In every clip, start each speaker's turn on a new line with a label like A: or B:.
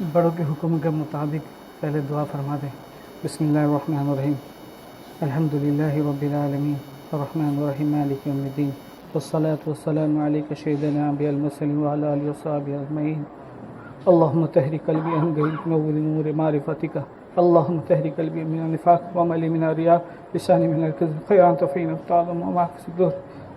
A: बड़ों के हुक्म के मुताबिक पहले दुआ फरमा दें। बिस्मिल्लाहिर्रहमानिर्रहीम। अल्हम्दुलिल्लाहि रब्बिल आलमीन अर्रहमानिर्रहीम मालिकि यौमिद्दीन वस्सलातु वस्सलामु अलैका सय्यिदना नबियल मुरसलीन व अला आलिहि वस्सहबिहि अजमईन। अल्लाहुम्मा तहरि क़ल्बी अन ग़ैरिक नूरि नूरि मारिफ़तिका अल्लाहुम्मा तहरि क़ल्बी मिनल निफ़ाक़ व अमली मिनर रिया लिसानी मिनल कज़्ब ख़यान तफ़ीन तालम व मा फ़ी सुदूर।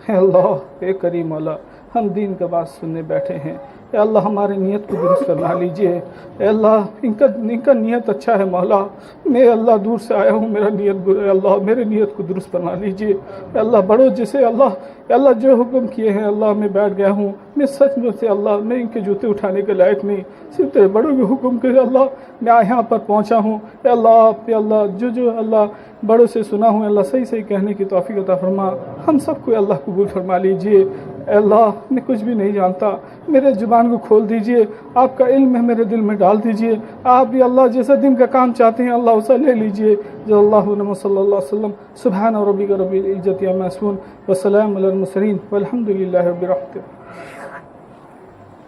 A: हे अल्लाह, हे करीम अल्लाह, हम दीन का बात सुनने बैठे हैं। ए अल्लाह, हमारी नीयत को दुरुस्त फरमा लीजिए। ए अल्लाह, इनका नीयत अच्छा है मौला। मैं अल्लाह दूर से आया हूँ, मेरा नीयत बुरा है अल्लाह, मेरे नीयत को दुरुस्त फरमा लीजिए। ए अल्लाह, बड़ों जैसे अल्लाह जो हुक्म किए हैं अल्लाह, मैं बैठ गया हूँ। मैं सचमुच से अल्लाह, मैं इनके जूते उठाने के लायक नहीं, सिर्फ तेरे बड़ों के हुक्म के अल्लाह मैं यहाँ पर पहुँचा हूँ। ए अल्लाह, जो अल्लाह बड़ों से सुना हूँ अल्लाह, सही सही कहने की तौफीक अता फरमा। हम सबको अल्लाह कबूल फरमा लीजिए। अल्लाह, मैं कुछ भी नहीं जानता, मेरे ज़ुबान को खोल दीजिए। आपका इल्म है मेरे दिल में डाल दीजिए। आप भी अल्लाह जैसा दिन का काम चाहते हैं अल्लाह उसे ले लीजिए। सल्लल्लाहु अलैहि वसल्लम। सुब्हान रब्बिका रब्बिल इज्जति अम्मा यसिफून व सलामुन अलल मुरसलीन वल्हम्दुलिल्लाहि रब्बिल आलमीन।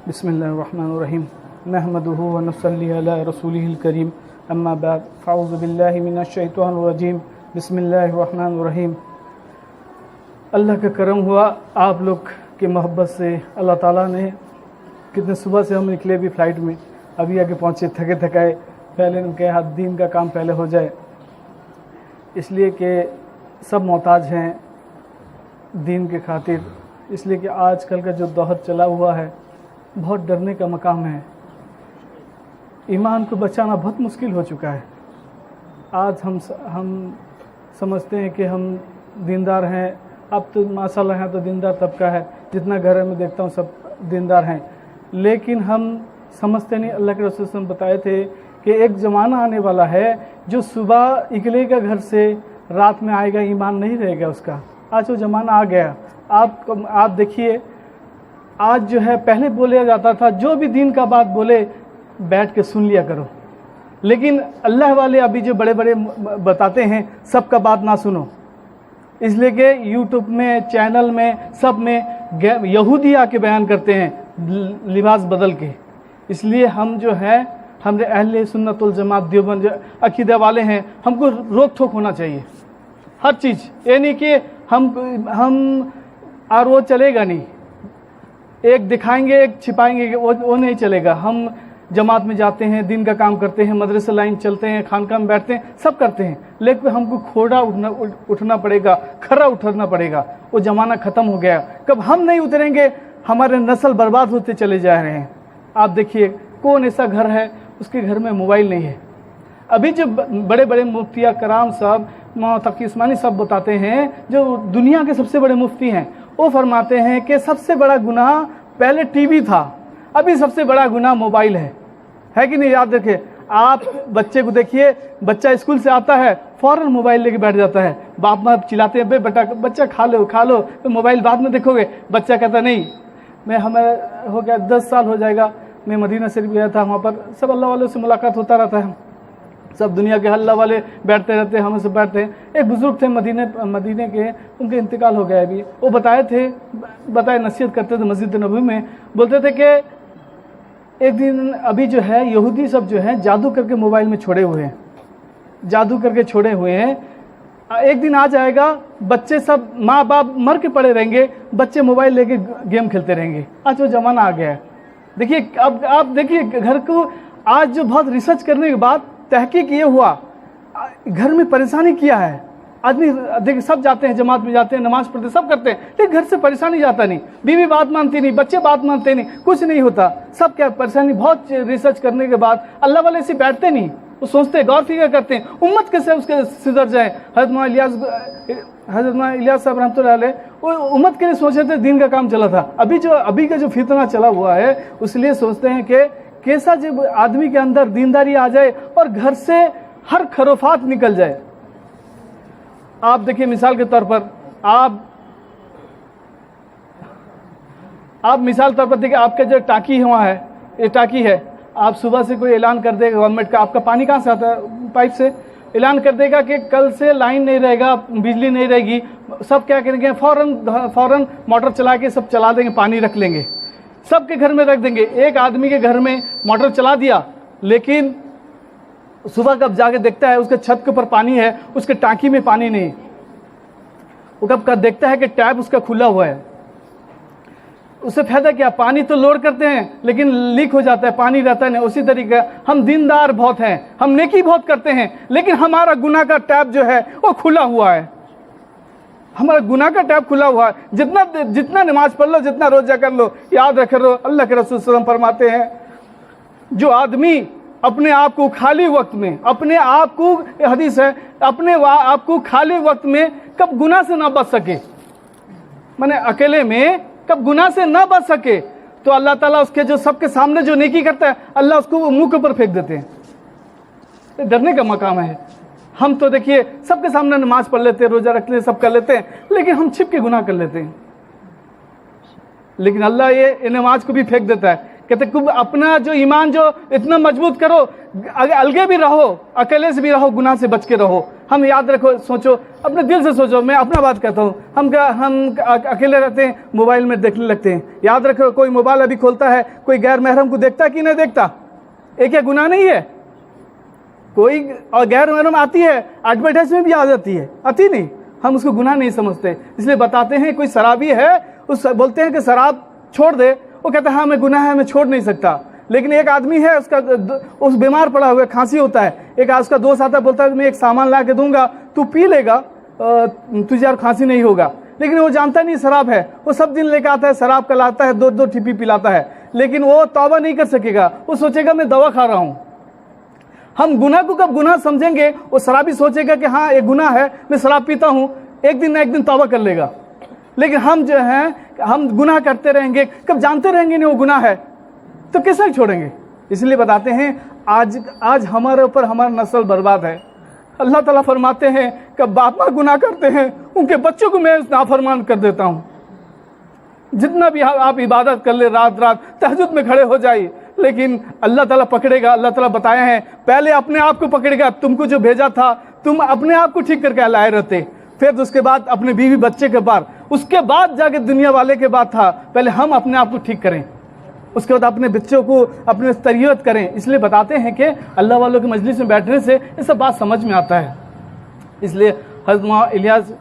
A: बिस्मिल्लाहिर्रहमानिर्रहीम। नहमदुहु व नुसल्ली अला रसूलिहिल करीम। अम्मा बाद फ़अऊज़ु बिल्लाहि मिनश शैतानिर रजीम। बिस्मिल्लाहिर्रहमानिर्रहीम। अल्लाह का करम हुआ आप लोग की मोहब्बत से। अल्लाह ताला ने कितने सुबह से हम निकले भी फ़्लाइट में, अभी आगे पहुँचे थके थकाए। पहले उनके हाथ दीन का काम पहले हो जाए, इसलिए कि सब मोहताज हैं दीन के खातिर। इसलिए कि आजकल का जो दौर चला हुआ है बहुत डरने का मकाम है। ईमान को बचाना बहुत मुश्किल हो चुका है। आज हम समझते हैं कि हम दीनदार हैं। अब तो माशाल्लाह यहाँ तो दीनदार तबका है, जितना घर में देखता हूँ सब दीनदार हैं। लेकिन हम समझते नहीं, अल्लाह के रसूल सल्लल्लाहु अलैहि वसल्लम बताए थे कि एक ज़माना आने वाला है जो सुबह निकलेगा घर से, रात में आएगा, ईमान नहीं रहेगा उसका। आज वो ज़माना आ गया। आप देखिए, आज जो है पहले बोला जाता था जो भी दीन का बात बोले बैठ के सुन लिया करो, लेकिन अल्लाह वाले अभी जो बड़े बड़े बताते हैं सबका बात ना सुनो। इसलिए कि यूट्यूब में, चैनल में, सब में यहूदी आके बयान करते हैं लिबास बदल के। इसलिए हम जो है, हमरे अहले सुन्नत वल जमात देवबंद जो अकीदा वाले हैं, हमको रोक टोक होना चाहिए हर चीज़। ये नहीं कि हम और वो चलेगा नहीं, एक दिखाएंगे एक छिपाएंगे, वो नहीं चलेगा। हम जमात में जाते हैं, दिन का काम करते हैं, मदरसा लाइन चलते हैं, खानका में बैठते हैं, सब करते हैं, लेकिन हमको खोड़ा उठना पड़ेगा, खरा उठना पड़ेगा। वो ज़माना ख़त्म हो गया। कब हम नहीं उतरेंगे हमारे नस्ल बर्बाद होते चले जा रहे हैं। आप देखिए, कौन ऐसा घर है उसके घर में मोबाइल नहीं है। अभी जो बड़े बड़े मुफ्तिया कराम साहब, तकी उस्मानी साहब बताते हैं, जो दुनिया के सबसे बड़े मुफ्ती हैं, वो फरमाते हैं कि सबसे बड़ा गुनाह पहले टीवी था, अभी सबसे बड़ा गुनाह मोबाइल है कि नहीं? याद रखिए, आप बच्चे को देखिए, बच्चा स्कूल से आता है फ़ौरन मोबाइल लेके बैठ जाता है। बाप माँ चिल्लाते हैं, बेटा बच्चा खा लो, तो मोबाइल बाद में देखोगे। बच्चा कहता नहीं, हमें हो गया 10 साल हो जाएगा, मैं मदीना शरीफ गया था, वहाँ पर सब अल्लाह वालों से मुलाकात होता रहता है, सब दुनिया के अल्लाह वाले बैठते रहते हैं, हम सब बैठते हैं। एक बुज़ुर्ग थे मदीने के, उनके इंतकाल हो गया अभी। वो बताए नसीहत करते थे मस्जिद नबवी में, बोलते थे कि एक दिन अभी जो है यहूदी सब जो है जादू करके मोबाइल में छोड़े हुए हैं, एक दिन आ जाएगा बच्चे सब, माँ बाप मर के पड़े रहेंगे, बच्चे मोबाइल लेके गेम खेलते रहेंगे। आज वो ज़माना आ गया है। देखिए, अब आप देखिए घर को, आज जो बहुत रिसर्च करने के बाद तहकीक ये हुआ, घर में परेशानी किया है। आदमी देखिए, सब जाते हैं, जमात में जाते हैं, नमाज पढ़ते, सब करते हैं, लेकिन घर से परेशानी जाता नहीं, बीवी बात मानती नहीं, बच्चे बात मानते नहीं, कुछ नहीं होता। सब क्या परेशानी, बहुत रिसर्च करने के बाद अल्लाह वाले से बैठते नहीं, वो सोचते, गौर फिक्र करते हैं उम्मत कैसे उसके सुधर जाए। हज़रत मौलाना इलियास साहब रहमतुल्लाह अलैह वो उम्मत के लिए सोचे थे, दीन का काम चला था। अभी का जो फितना चला हुआ है, उसलिए सोचते हैं कि कैसा जब आदमी के अंदर दीनदारी आ जाए और घर से हर खरोफात निकल जाए। आप देखिए, मिसाल के तौर पर आप मिसाल तौर पर देखिए, आपका जो टाकी है वहाँ है, ये टाकी है, आप सुबह से कोई ऐलान कर देगा गवर्नमेंट का, आपका पानी कहाँ से आता है? पाइप से। ऐलान कर देगा कि कल से लाइन नहीं रहेगा, बिजली नहीं रहेगी। सब क्या करेंगे, फौरन मोटर चला के सब चला देंगे, पानी रख लेंगे, सबके घर में रख देंगे। एक आदमी के घर में मोटर चला दिया, लेकिन सुबह कब जाके देखता है उसके छत के ऊपर पानी है, उसके टांकी में पानी नहीं। वो कब देखता है कि टैप उसका खुला हुआ है। उससे फायदा क्या? पानी तो लोड करते हैं लेकिन लीक हो जाता है, पानी रहता नहीं। उसी तरीके हम दीनदार बहुत हैं, हम नेकी बहुत करते हैं, लेकिन हमारा गुनाह का टैप जो है वो खुला हुआ है। हमारा गुनाह का टैप खुला हुआ है। जितना नमाज पढ़ लो, जितना रोजा कर लो, याद रख लो, अल्लाह के रसूल सल्लल्लाहु अलैहि वसल्लम फरमाते हैं, जो आदमी अपने आप को खाली वक्त में, अपने आप को, हदीस है, अपने आप को खाली वक्त में कब गुनाह से ना बच सके, माने अकेले में कब गुनाह से ना बच सके, तो अल्लाह ताला उसके जो सबके सामने जो नेकी करता है, अल्लाह उसको मुंह के ऊपर फेंक देते हैं। डरने का मकाम है। हम तो देखिए सबके सामने नमाज पढ़ लेते हैं, रोजा रख लेते, सब कर लेते हैं, लेकिन हम छिप के गुनाह कर लेते हैं। लेकिन अल्लाह ये नमाज को भी फेंक देता है। कहते कुछ अपना जो ईमान जो इतना मजबूत करो, अलगे भी रहो, अकेले से भी रहो, गुनाह से बच के रहो। हम याद रखो, सोचो, अपने दिल से सोचो। मैं अपना बात कहता हूँ, हम अकेले रहते हैं, मोबाइल में देखने लगते हैं। याद रखो, कोई मोबाइल अभी खोलता है, कोई गैर महरम को देखता कि नहीं देखता? एक क्या गुनाह नहीं है? कोई और गैर महरम आती है, एडवर्टाइजमेंट भी आ जाती है, आती नहीं, हम उसको गुनाह नहीं समझते। इसलिए बताते हैं, कोई शराबी है, उस बोलते हैं कि शराब छोड़ दे, वो कहता है हाँ मैं गुनाह है, मैं छोड़ नहीं सकता। लेकिन एक आदमी है, उसका उस बीमार पड़ा हुआ, खांसी होता है, एक उसका दोस्त आता है, बोलता है मैं एक सामान ला के दूंगा, तू पी लेगा, तुझे यार खांसी नहीं होगा। लेकिन वो जानता नहीं शराब है, वो सब दिन लेकर आता है, शराब का लाता है, 2-2 ठिप्पी पिलाता है, लेकिन वो तौबा नहीं कर सकेगा। वो सोचेगा मैं दवा खा रहा हूं। हम गुनाह को कब गुनाह समझेंगे? वो शराबी सोचेगा कि हाँ ये गुनाह है, मैं शराब पीता हूं, एक दिन ना एक दिन तौबा कर लेगा। लेकिन हम जो हैं, हम गुनाह करते रहेंगे, कब जानते रहेंगे नहीं वो गुनाह है, तो कैसे छोड़ेंगे? इसलिए बताते हैं, आज हमारे ऊपर हमारा नस्ल बर्बाद है। अल्लाह ताला फरमाते हैं कि बाप माँ गुनाह करते हैं, उनके बच्चों को मैं नाफरमान कर देता हूँ। जितना भी आप इबादत कर ले, रात रात तहज्जुद में खड़े हो जाइए, लेकिन अल्लाह ताला पकड़ेगा। अल्लाह ताला बताया है, पहले अपने आप को पकड़ेगा, तुमको जो भेजा था तुम अपने आप को ठीक करके लाए रहते, फिर उसके बाद अपने बीवी बच्चे के बाद, उसके बाद जाके दुनिया वाले के बाद था। पहले हम अपने आप को ठीक करें, उसके बाद अपने बच्चों को अपने तरबियत करें। इसलिए बताते हैं कि अल्लाह वालों की मजलिस में बैठने से ये सब बात समझ में आता है। इसलिए हज़रत मौलाना इलियास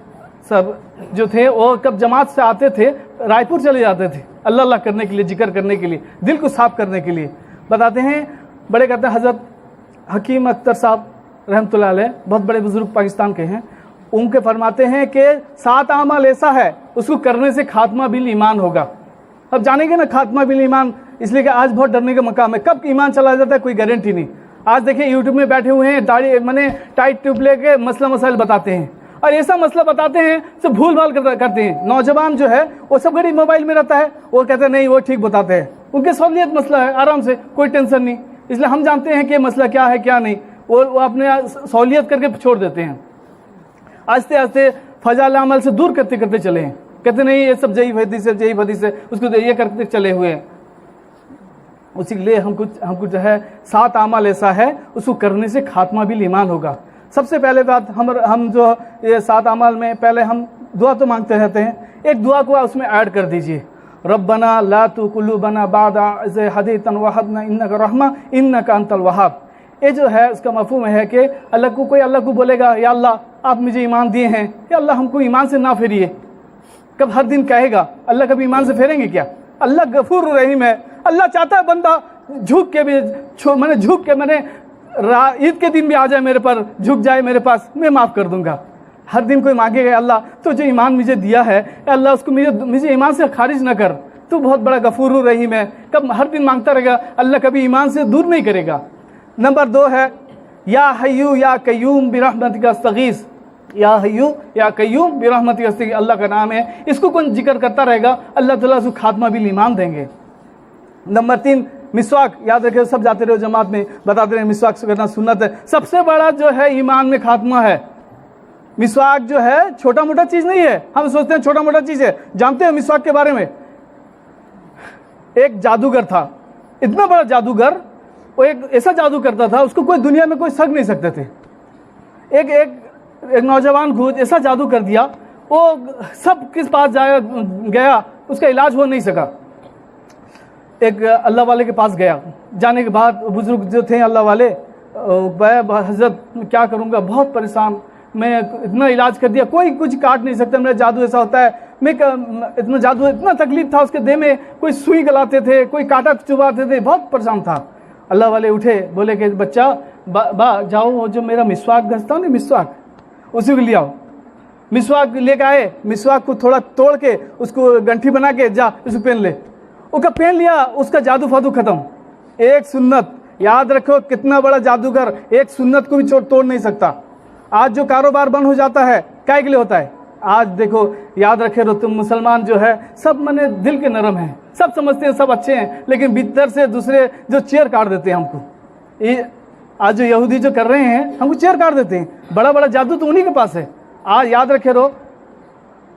A: साहब जो थे, वो कब जमात से आते थे, रायपुर चले जाते थे अल्लाह अल्लाह करने के लिए, जिक्र करने के लिए, दिल को साफ करने के लिए। बताते हैं, बड़े कहते हैं हज़रत हकीम अख्तर साहब रहमतुल्लाह अलैह, बहुत बड़े बुजुर्ग पाकिस्तान के हैं, उनके फरमाते हैं कि 7 अमल ऐसा है उसको करने से खात्मा बिल ईमान होगा। अब जानेंगे ना खात्मा बिल ईमान, इसलिए कि आज बहुत डरने का मकाम है, कब ईमान चला जाता है कोई गारंटी नहीं। आज देखिए यूट्यूब में बैठे हुए हैं, दाढ़ी मैंने टाइट ट्यूब लेके मसला मसाइल बताते हैं, और ऐसा मसला बताते हैं सब भूल भाल करते हैं। नौजवान जो है वो सब घड़ी मोबाइल में रहता है, वो कहते हैं नहीं वो ठीक बताते हैं, उनके सहूलियत मसला है, आराम से, कोई टेंशन नहीं। इसलिए हम जानते हैं कि मसला क्या है क्या नहीं, वो अपने सहूलियत करके छोड़ देते हैं। आस्ते आस्ते फजाल अमल से दूर करते करते चले हैं, कहते नहीं ये सब जई हदीस है, उसको ये करते चले हुए हैं। उसी के लिए हमको जो है 7 अमल ऐसा है उसको करने से खात्मा बिल ईमान होगा। सबसे पहले बात, हम जो ये 7 अमल में पहले हम दुआ तो मांगते रहते हैं, एक दुआ को उसमें ऐड कर दीजिए, रब्बना ला तुकुलुबना बादा इज़ हदीतन वहबना इन्नका रहमा इन्नका अंतल वहाब। ये जो है उसका मफहूम है कि अल्लाह को बोलेगा, या अल्लाह आप मुझे ईमान दिए हैं, या अल्लाह हमको ईमान से ना फेरिए। कब हर दिन कहेगा, अल्लाह कभी ईमान से फेरेंगे क्या? अल्लाह गफूर रहीम है। अल्लाह चाहता है बंदा झुक के मैंने ईद के दिन भी आ जाए मेरे पर, झुक जाए मेरे पास, मैं माफ़ कर दूंगा। हर दिन कोई मांगेगा, अल्लाह तो जो ईमान मुझे दिया है, अल्लाह उसको मुझे ईमान से खारिज ना कर, तू बहुत बड़ा गफूर रहीम है। कब हर दिन मांगता रहेगा, अल्लाह कभी ईमान से दूर नहीं करेगा। नंबर 2 है या हय्यू या कय्यूम बिरहमतिका अस्तगीस, या हय्यू या कय्यूम बिरहमतिका अस्तगीस, अल्लाह का नाम है, इसको कौन जिक्र करता रहेगा, अल्लाह ताला उसको खात्मा बिल ईमान देंगे। नंबर 3 मिसवाक, याद रखिए, सब जाते रहो जमात में, बताते रहे मिसवाक करना सुन्नत है। सबसे बड़ा जो है ईमान में खात्मा है। मिसवाक जो है छोटा मोटा चीज नहीं है, हम सोचते हैं छोटा मोटा चीज है। जानते हो मिसवाक के बारे में? एक जादूगर था, इतना बड़ा जादूगर, वो एक ऐसा जादू करता था उसको कोई दुनिया में कोई सक नहीं सकते थे। एक नौजवान को ऐसा जादू कर दिया, वो सब किस पास गया, उसका इलाज हो नहीं सका। एक अल्लाह वाले के पास गया। जाने के बाद बुजुर्ग जो थे अल्लाह वाले, हजरत क्या करूँगा, बहुत परेशान, मैं इतना इलाज कर दिया, कोई कुछ काट नहीं सकता, मेरा जादू ऐसा होता है, मैं इतना जादू, इतना तकलीफ था उसके देह में, कोई सुई गलाते थे, कोई कांटा चुबाते थे, बहुत परेशान था। अल्लाह वाले उठे, बोले कि बच्चा बा जाओ, वो जो मेरा मिसवाक घसता हूँ ना, मिसवाक, उसी को ले आओ। मिसवाक लेके आए, मिसवाक को थोड़ा तोड़ के उसको गंठी बना के जा उसको पहन ले। उसका पहन लिया, उसका जादू फादू खत्म। एक सुन्नत, याद रखो कितना बड़ा जादूगर, एक सुन्नत को भी तोड़ नहीं सकता। आज जो कारोबार बंद हो जाता है, क्या के लिए होता है? आज देखो, याद रखे रो, तुम मुसलमान जो है सब मने दिल के नरम हैं, सब समझते हैं, सब अच्छे हैं, लेकिन भीतर से दूसरे जो चेयर काट देते हैं हमको। ये आज जो यहूदी जो कर रहे हैं, हमको चेयर काट देते हैं। बड़ा बड़ा जादू तो उन्हीं के पास है। आज याद रखे रो,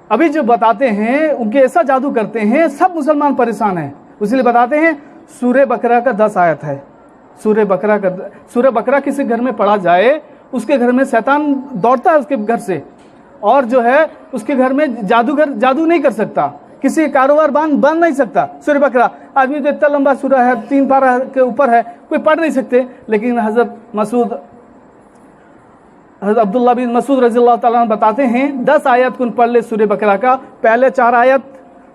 A: अभी जो बताते हैं उनके ऐसा जादू करते हैं, सब मुसलमान परेशान हैं। इसलिए बताते हैं सूरह बकरा का 10 आयत है। सूरह बकरा किसी घर में पढ़ा जाए, उसके घर में शैतान दौड़ता है उसके घर से, और जो है उसके घर में जादूगर जादू नहीं कर सकता, किसी कारोबार बंद नहीं सकता। सूरह बकरा, आदमी तो इतना लंबा सूरह है, 3 पारा के ऊपर है, कोई पढ़ नहीं सकते। लेकिन हज़रत अब्दुल्ला बिन मसूद रज़ियल्लाहु ताला अन्हु बताते हैं 10 आयत को पढ़ ले सूरह बकरा का, पहले 4 आयत,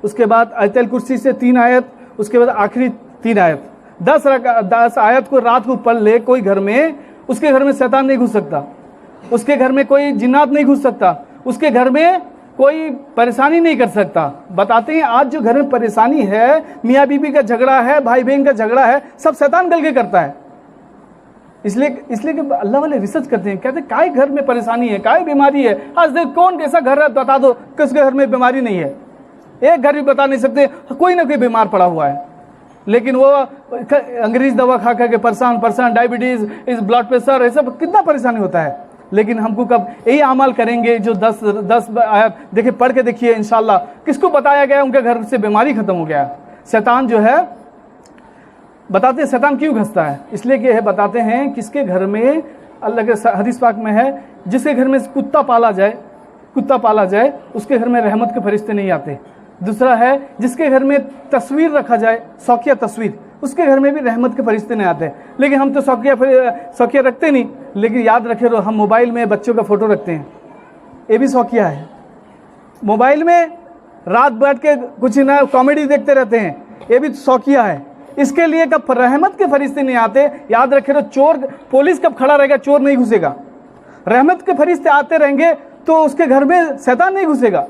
A: उसके बाद आयतल कुर्सी से 3 आयत, उसके बाद आखिरी 3 आयत। 10 आयत को रात को पढ़ ले कोई घर में, उसके घर में शैतान नहीं घुस सकता, उसके घर में कोई जिन्नात नहीं घुस सकता, उसके घर में कोई परेशानी नहीं कर सकता। बताते हैं आज जो घर में परेशानी है, मियाँ बीबी का झगड़ा है, भाई बहन का झगड़ा है, सब शैतान गल के करता है। इसलिए कि अल्लाह वाले रिसर्च करते हैं, कहते हैं काय घर में परेशानी है, काय बीमारी है। आज देख कौन कैसा घर है बता दो, किसके घर में बीमारी नहीं है। एक घर भी बता नहीं सकते, कोई ना कोई बीमार पड़ा हुआ है। लेकिन वो अंग्रेज दवा खा करके परेशान, डायबिटीज, इस ब्लड प्रेशर, ये सब कितना परेशानी होता है। लेकिन हमको कब यही अमल करेंगे जो 10 आयत देखिए, पढ़ के देखिए, इंशाल्लाह किसको बताया गया उनके घर से बीमारी खत्म हो गया। शैतान जो है, बताते हैं शैतान क्यों घसता है, इसलिए कि बताते हैं किसके घर में, अल्लाह के हदीस पाक में है, जिसके घर में कुत्ता पाला जाए उसके घर में रहमत के फरिश्ते नहीं आते। दूसरा है जिसके घर में तस्वीर रखा जाए, शौकिया तस्वीर, उसके घर में भी रहमत के फरिश्ते नहीं आते। लेकिन हम तो शौकिया रखते नहीं। लेकिन याद रखे रहो, हम मोबाइल में बच्चों का फोटो रखते हैं, ये भी शौकिया है। मोबाइल में रात बैठ के कुछ ना कॉमेडी देखते रहते हैं, ये भी शौकिया है। इसके लिए कब रहमत के फरिश्ते नहीं आते, याद रखे रहो, चोर पुलिस कब खड़ा रहेगा, चोर नहीं घुसेगा। रहमत के फरिश्ते आते रहेंगे तो उसके घर में शैतान नहीं घुसेगा,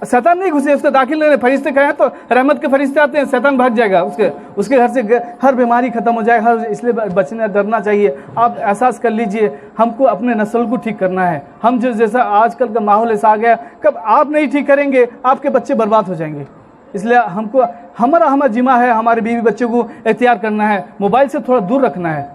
A: शैतान नहीं घुसे, उसको दाखिल नहीं। फरिश्ते कहें तो रहमत के फरिश्ते आते हैं, शैतान भाग जाएगा, उसके घर से हर बीमारी खत्म हो जाएगा। इसलिए बचना, डरना चाहिए। आप एहसास कर लीजिए, हमको अपने नस्ल को ठीक करना है। हम जो जैसा आजकल का माहौल ऐसा आ गया, कब आप नहीं ठीक करेंगे आपके बच्चे बर्बाद हो जाएंगे। इसलिए हमको हमारा जिम्मा है, हमारे बीवी बच्चों को एहतियात करना है, मोबाइल से थोड़ा दूर रखना है।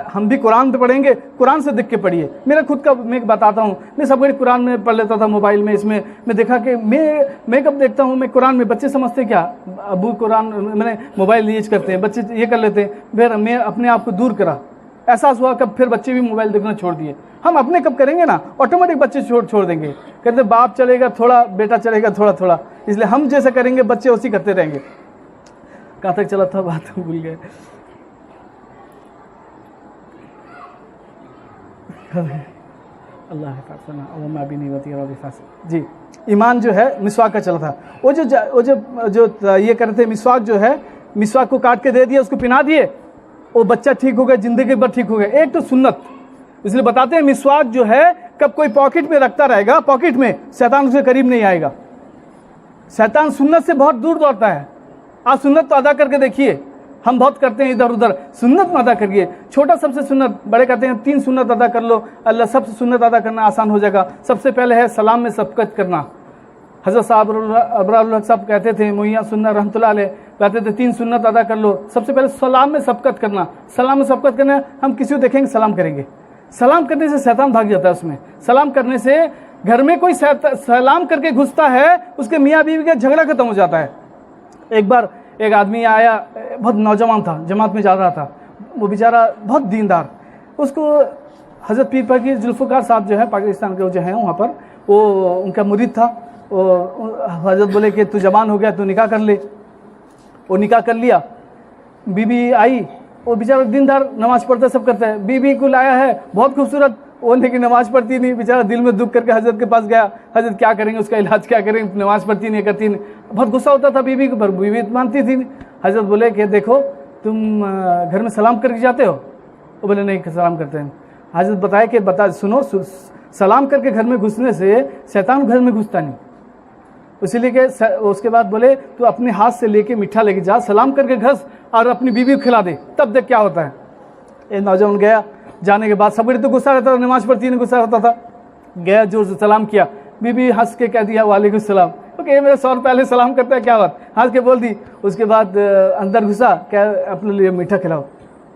A: हम भी कुरान पे पढ़ेंगे, कुरान से देख के पढ़िए। मेरा खुद का मैं बताता हूँ, मैं सब कुरान में पढ़ लेता था मोबाइल में। इसमें मैं देखा कि मैं कब देखता हूँ, मैं कुरान में, बच्चे समझते क्या, अबू कुरान मैंने मोबाइल यूज करते हैं, बच्चे ये कर लेते हैं। फिर मैं अपने आप को दूर करा, एहसास हुआ कब फिर बच्चे भी मोबाइल देखना छोड़ दिए। हम अपने कब करेंगे ना, ऑटोमेटिक बच्चे छोड़ देंगे। कहते बाप चलेगा थोड़ा, बेटा चलेगा थोड़ा। इसलिए हम जैसे करेंगे बच्चे उसी करते रहेंगे। कहाँ तक चला था बात, भूल गए। अल्लाह भी नहीं होती जी। ईमान जो है मिसवाक का चला था, वो जो ये करते थे, मिसवाक जो है, मिसवाक को काट के दे दिया, उसको पिना दिए, वो बच्चा ठीक हो गया, जिंदगी भर ठीक हो गया। एक तो सुन्नत, इसलिए बताते हैं मिसवाक जो है कब कोई पॉकेट में रखता रहेगा, पॉकेट में, शैतान उसके करीब नहीं आएगा। शैतान सुन्नत से बहुत दूर दौड़ता है। आप सुन्नत तो अदा करके देखिए, हम बहुत करते हैं इधर उधर, सुन्नत में अदा करिए। छोटा सबसे सुन्नत, बड़े कहते हैं 3 सुन्नत अदा कर लो, अल्लाह सबसे सुन्नत अदा करना आसान हो जाएगा। सबसे पहले है सलाम में सबकत करना। हज़रत साहब अबरार साहब कहते थे, मुइया सुन्ना रहमतुल्लाह अलैह कहते थे 3 सुन्नत अदा कर लो। सबसे पहले सलाम में सबकत करना। सलाम में सबकत करना, हम किसी को देखेंगे सलाम करेंगे। सलाम करने से शैतान भाग जाता है। उसमें सलाम करने से घर में कोई सलाम करके घुसता है, उसके मियाँ बीवी का झगड़ा खत्म हो जाता है। एक बार एक आदमी आया, बहुत नौजवान था, जमात में जा रहा था, वो बेचारा बहुत दीनदार। उसको हज़रत पीर फकीर जुल्फ़िकार साहब जो है पाकिस्तान के, जो हैं वहाँ पर, वो उनका मुरीद था। वो हज़रत बोले कि तू जवान हो गया, तू निकाह कर ले। वो निकाह कर लिया, बीबी आई, वो बेचारा दिनदार नमाज पढ़ता सब करता है, बीबी को लाया है बहुत खूबसूरत, वो लेकिन नमाज पढ़ती नहीं, बेचारा दिल में दुख करके हजरत के पास गया, हजरत क्या करेंगे, उसका इलाज क्या करेंगे, नमाज पढ़ती नहीं करती नहीं, बहुत गुस्सा होता था बीबी के ऊपर, बीबी मानती थी नहीं। हजरत बोले कि देखो तुम घर में सलाम करके जाते हो? वो बोले नहीं सलाम करते हैं। हजरत बताए कि सुनो, सलाम करके घर में घुसने से शैतान घर में घुसता नहीं, इसीलिए कि उसके बाद बोले तू अपने हाथ से लेके मीठा लेके जा, सलाम करके घस और अपनी बीवी को खिला दे, तब देख क्या होता है। ये नौजवान गया, जाने के बाद सबड़ी तो गुस्सा रहता था, नमाज पढ़ती नहीं गुस्सा रहता था, गया जोर से सलाम किया, बीबी हंस के कह दिया वालेकुम सलाम, तो ये मेरे 100 पहले सलाम करता है क्या बात, हंस के बोल दी। उसके बाद अंदर घुसा, क्या अपने लिए मीठा खिलाओ,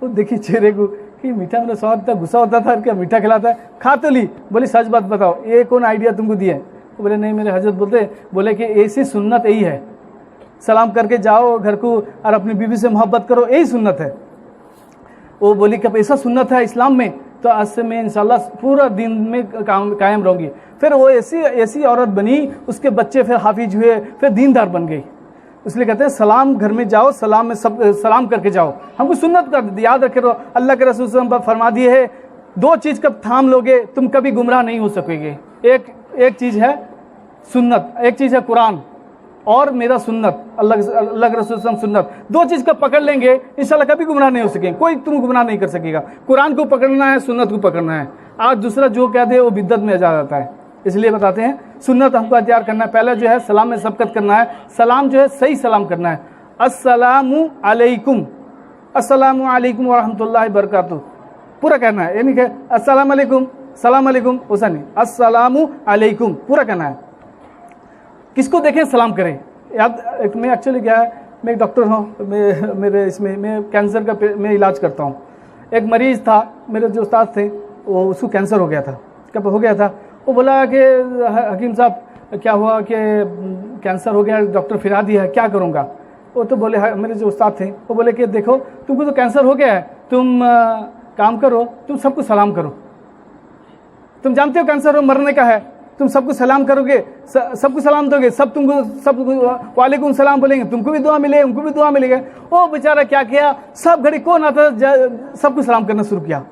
A: वो देखी चेहरे को कि मीठा मेरा 100 तक गुस्सा होता था, क्या मीठा खिलाता है, खा तो ली। बोली सच बात बताओ, ये कौन आइडिया तुमको दिया है? तो बोले नहीं मेरे हजरत बोले कि ऐसी सुन्नत यही है, सलाम करके जाओ घर को और अपनी बीवी से मोहब्बत करो, यही सुन्नत है। वो बोली कि ऐसा सुन्नत है इस्लाम में, तो आज से मैं इंशाल्लाह पूरा दिन में कायम रहूँगी। फिर वो ऐसी औरत बनी, उसके बच्चे फिर हाफिज हुए, फिर दीनदार बन गई। इसलिए कहते हैं सलाम घर में जाओ, सलाम में सब सलाम करके जाओ, हमको सुन्नत कर दी, याद रखे। अल्लाह के रसूल सल्लल्लाहु अलैहि वसल्लम फरमा दिए है, 2 चीज़ कब थाम लोगे तुम कभी गुमराह नहीं हो सकोगे। एक चीज़ है सुन्नत, एक चीज़ है कुरान और मेरा सुन्नत, अल्लाह के रसूल सल्लल्लाहु अलैहि वसल्लम सुन्नत, 2 चीज़ का पकड़ लेंगे इंशाल्लाह कभी गुमराह नहीं हो सकेंगे, कोई तुम गुमराह नहीं कर सकेगा। कुरान को पकड़ना है, सुन्नत को पकड़ना है। आज दूसरा जो कह दे वो बिद्दत में आ जाता है, इसलिए बताते हैं सुन्नत हमको तैयार करना है। पहले जो है सलाम में सबकत करना है, सलाम जो है सही सलाम करना है, अस्सलामु अलैकुम, अस्सलामु अलैकुम व रहमतुल्लाहि व बरकातुहू, पूरा कहना है, यानी कि अस्सलाम अलैकुम, सलाम अलैकुम वैसा नहीं, अस्सलामु अलैकुम पूरा कहना है। किसको देखें सलाम करें। याद मैं एक्चुअली क्या है, मैं एक डॉक्टर हूँ, मैं कैंसर का मैं इलाज करता हूँ। एक मरीज़ था, मेरे जो उस्ताद थे, वो उसको कैंसर हो गया था। कब हो गया था? वो बोला कि हकीम साहब क्या हुआ कि कैंसर हो गया, डॉक्टर फिरा दिया है, क्या करूँगा? वो तो बोले, मेरे जो उस्ताद थे वो बोले कि देखो तुमको तो कैंसर हो गया है, तुम काम करो, तुम सबको सलाम करो। तुम जानते हो कैंसर हो मरने का है, तुम सबको सलाम करोगे, सबको सलाम दोगे, सब वालेकुम सलाम बोलेंगे, तुमको भी दुआ मिलेगी, उनको भी दुआ मिलेगा। वो बेचारा क्या किया, सब घड़ी कौन आता सबको सलाम करना शुरू किया।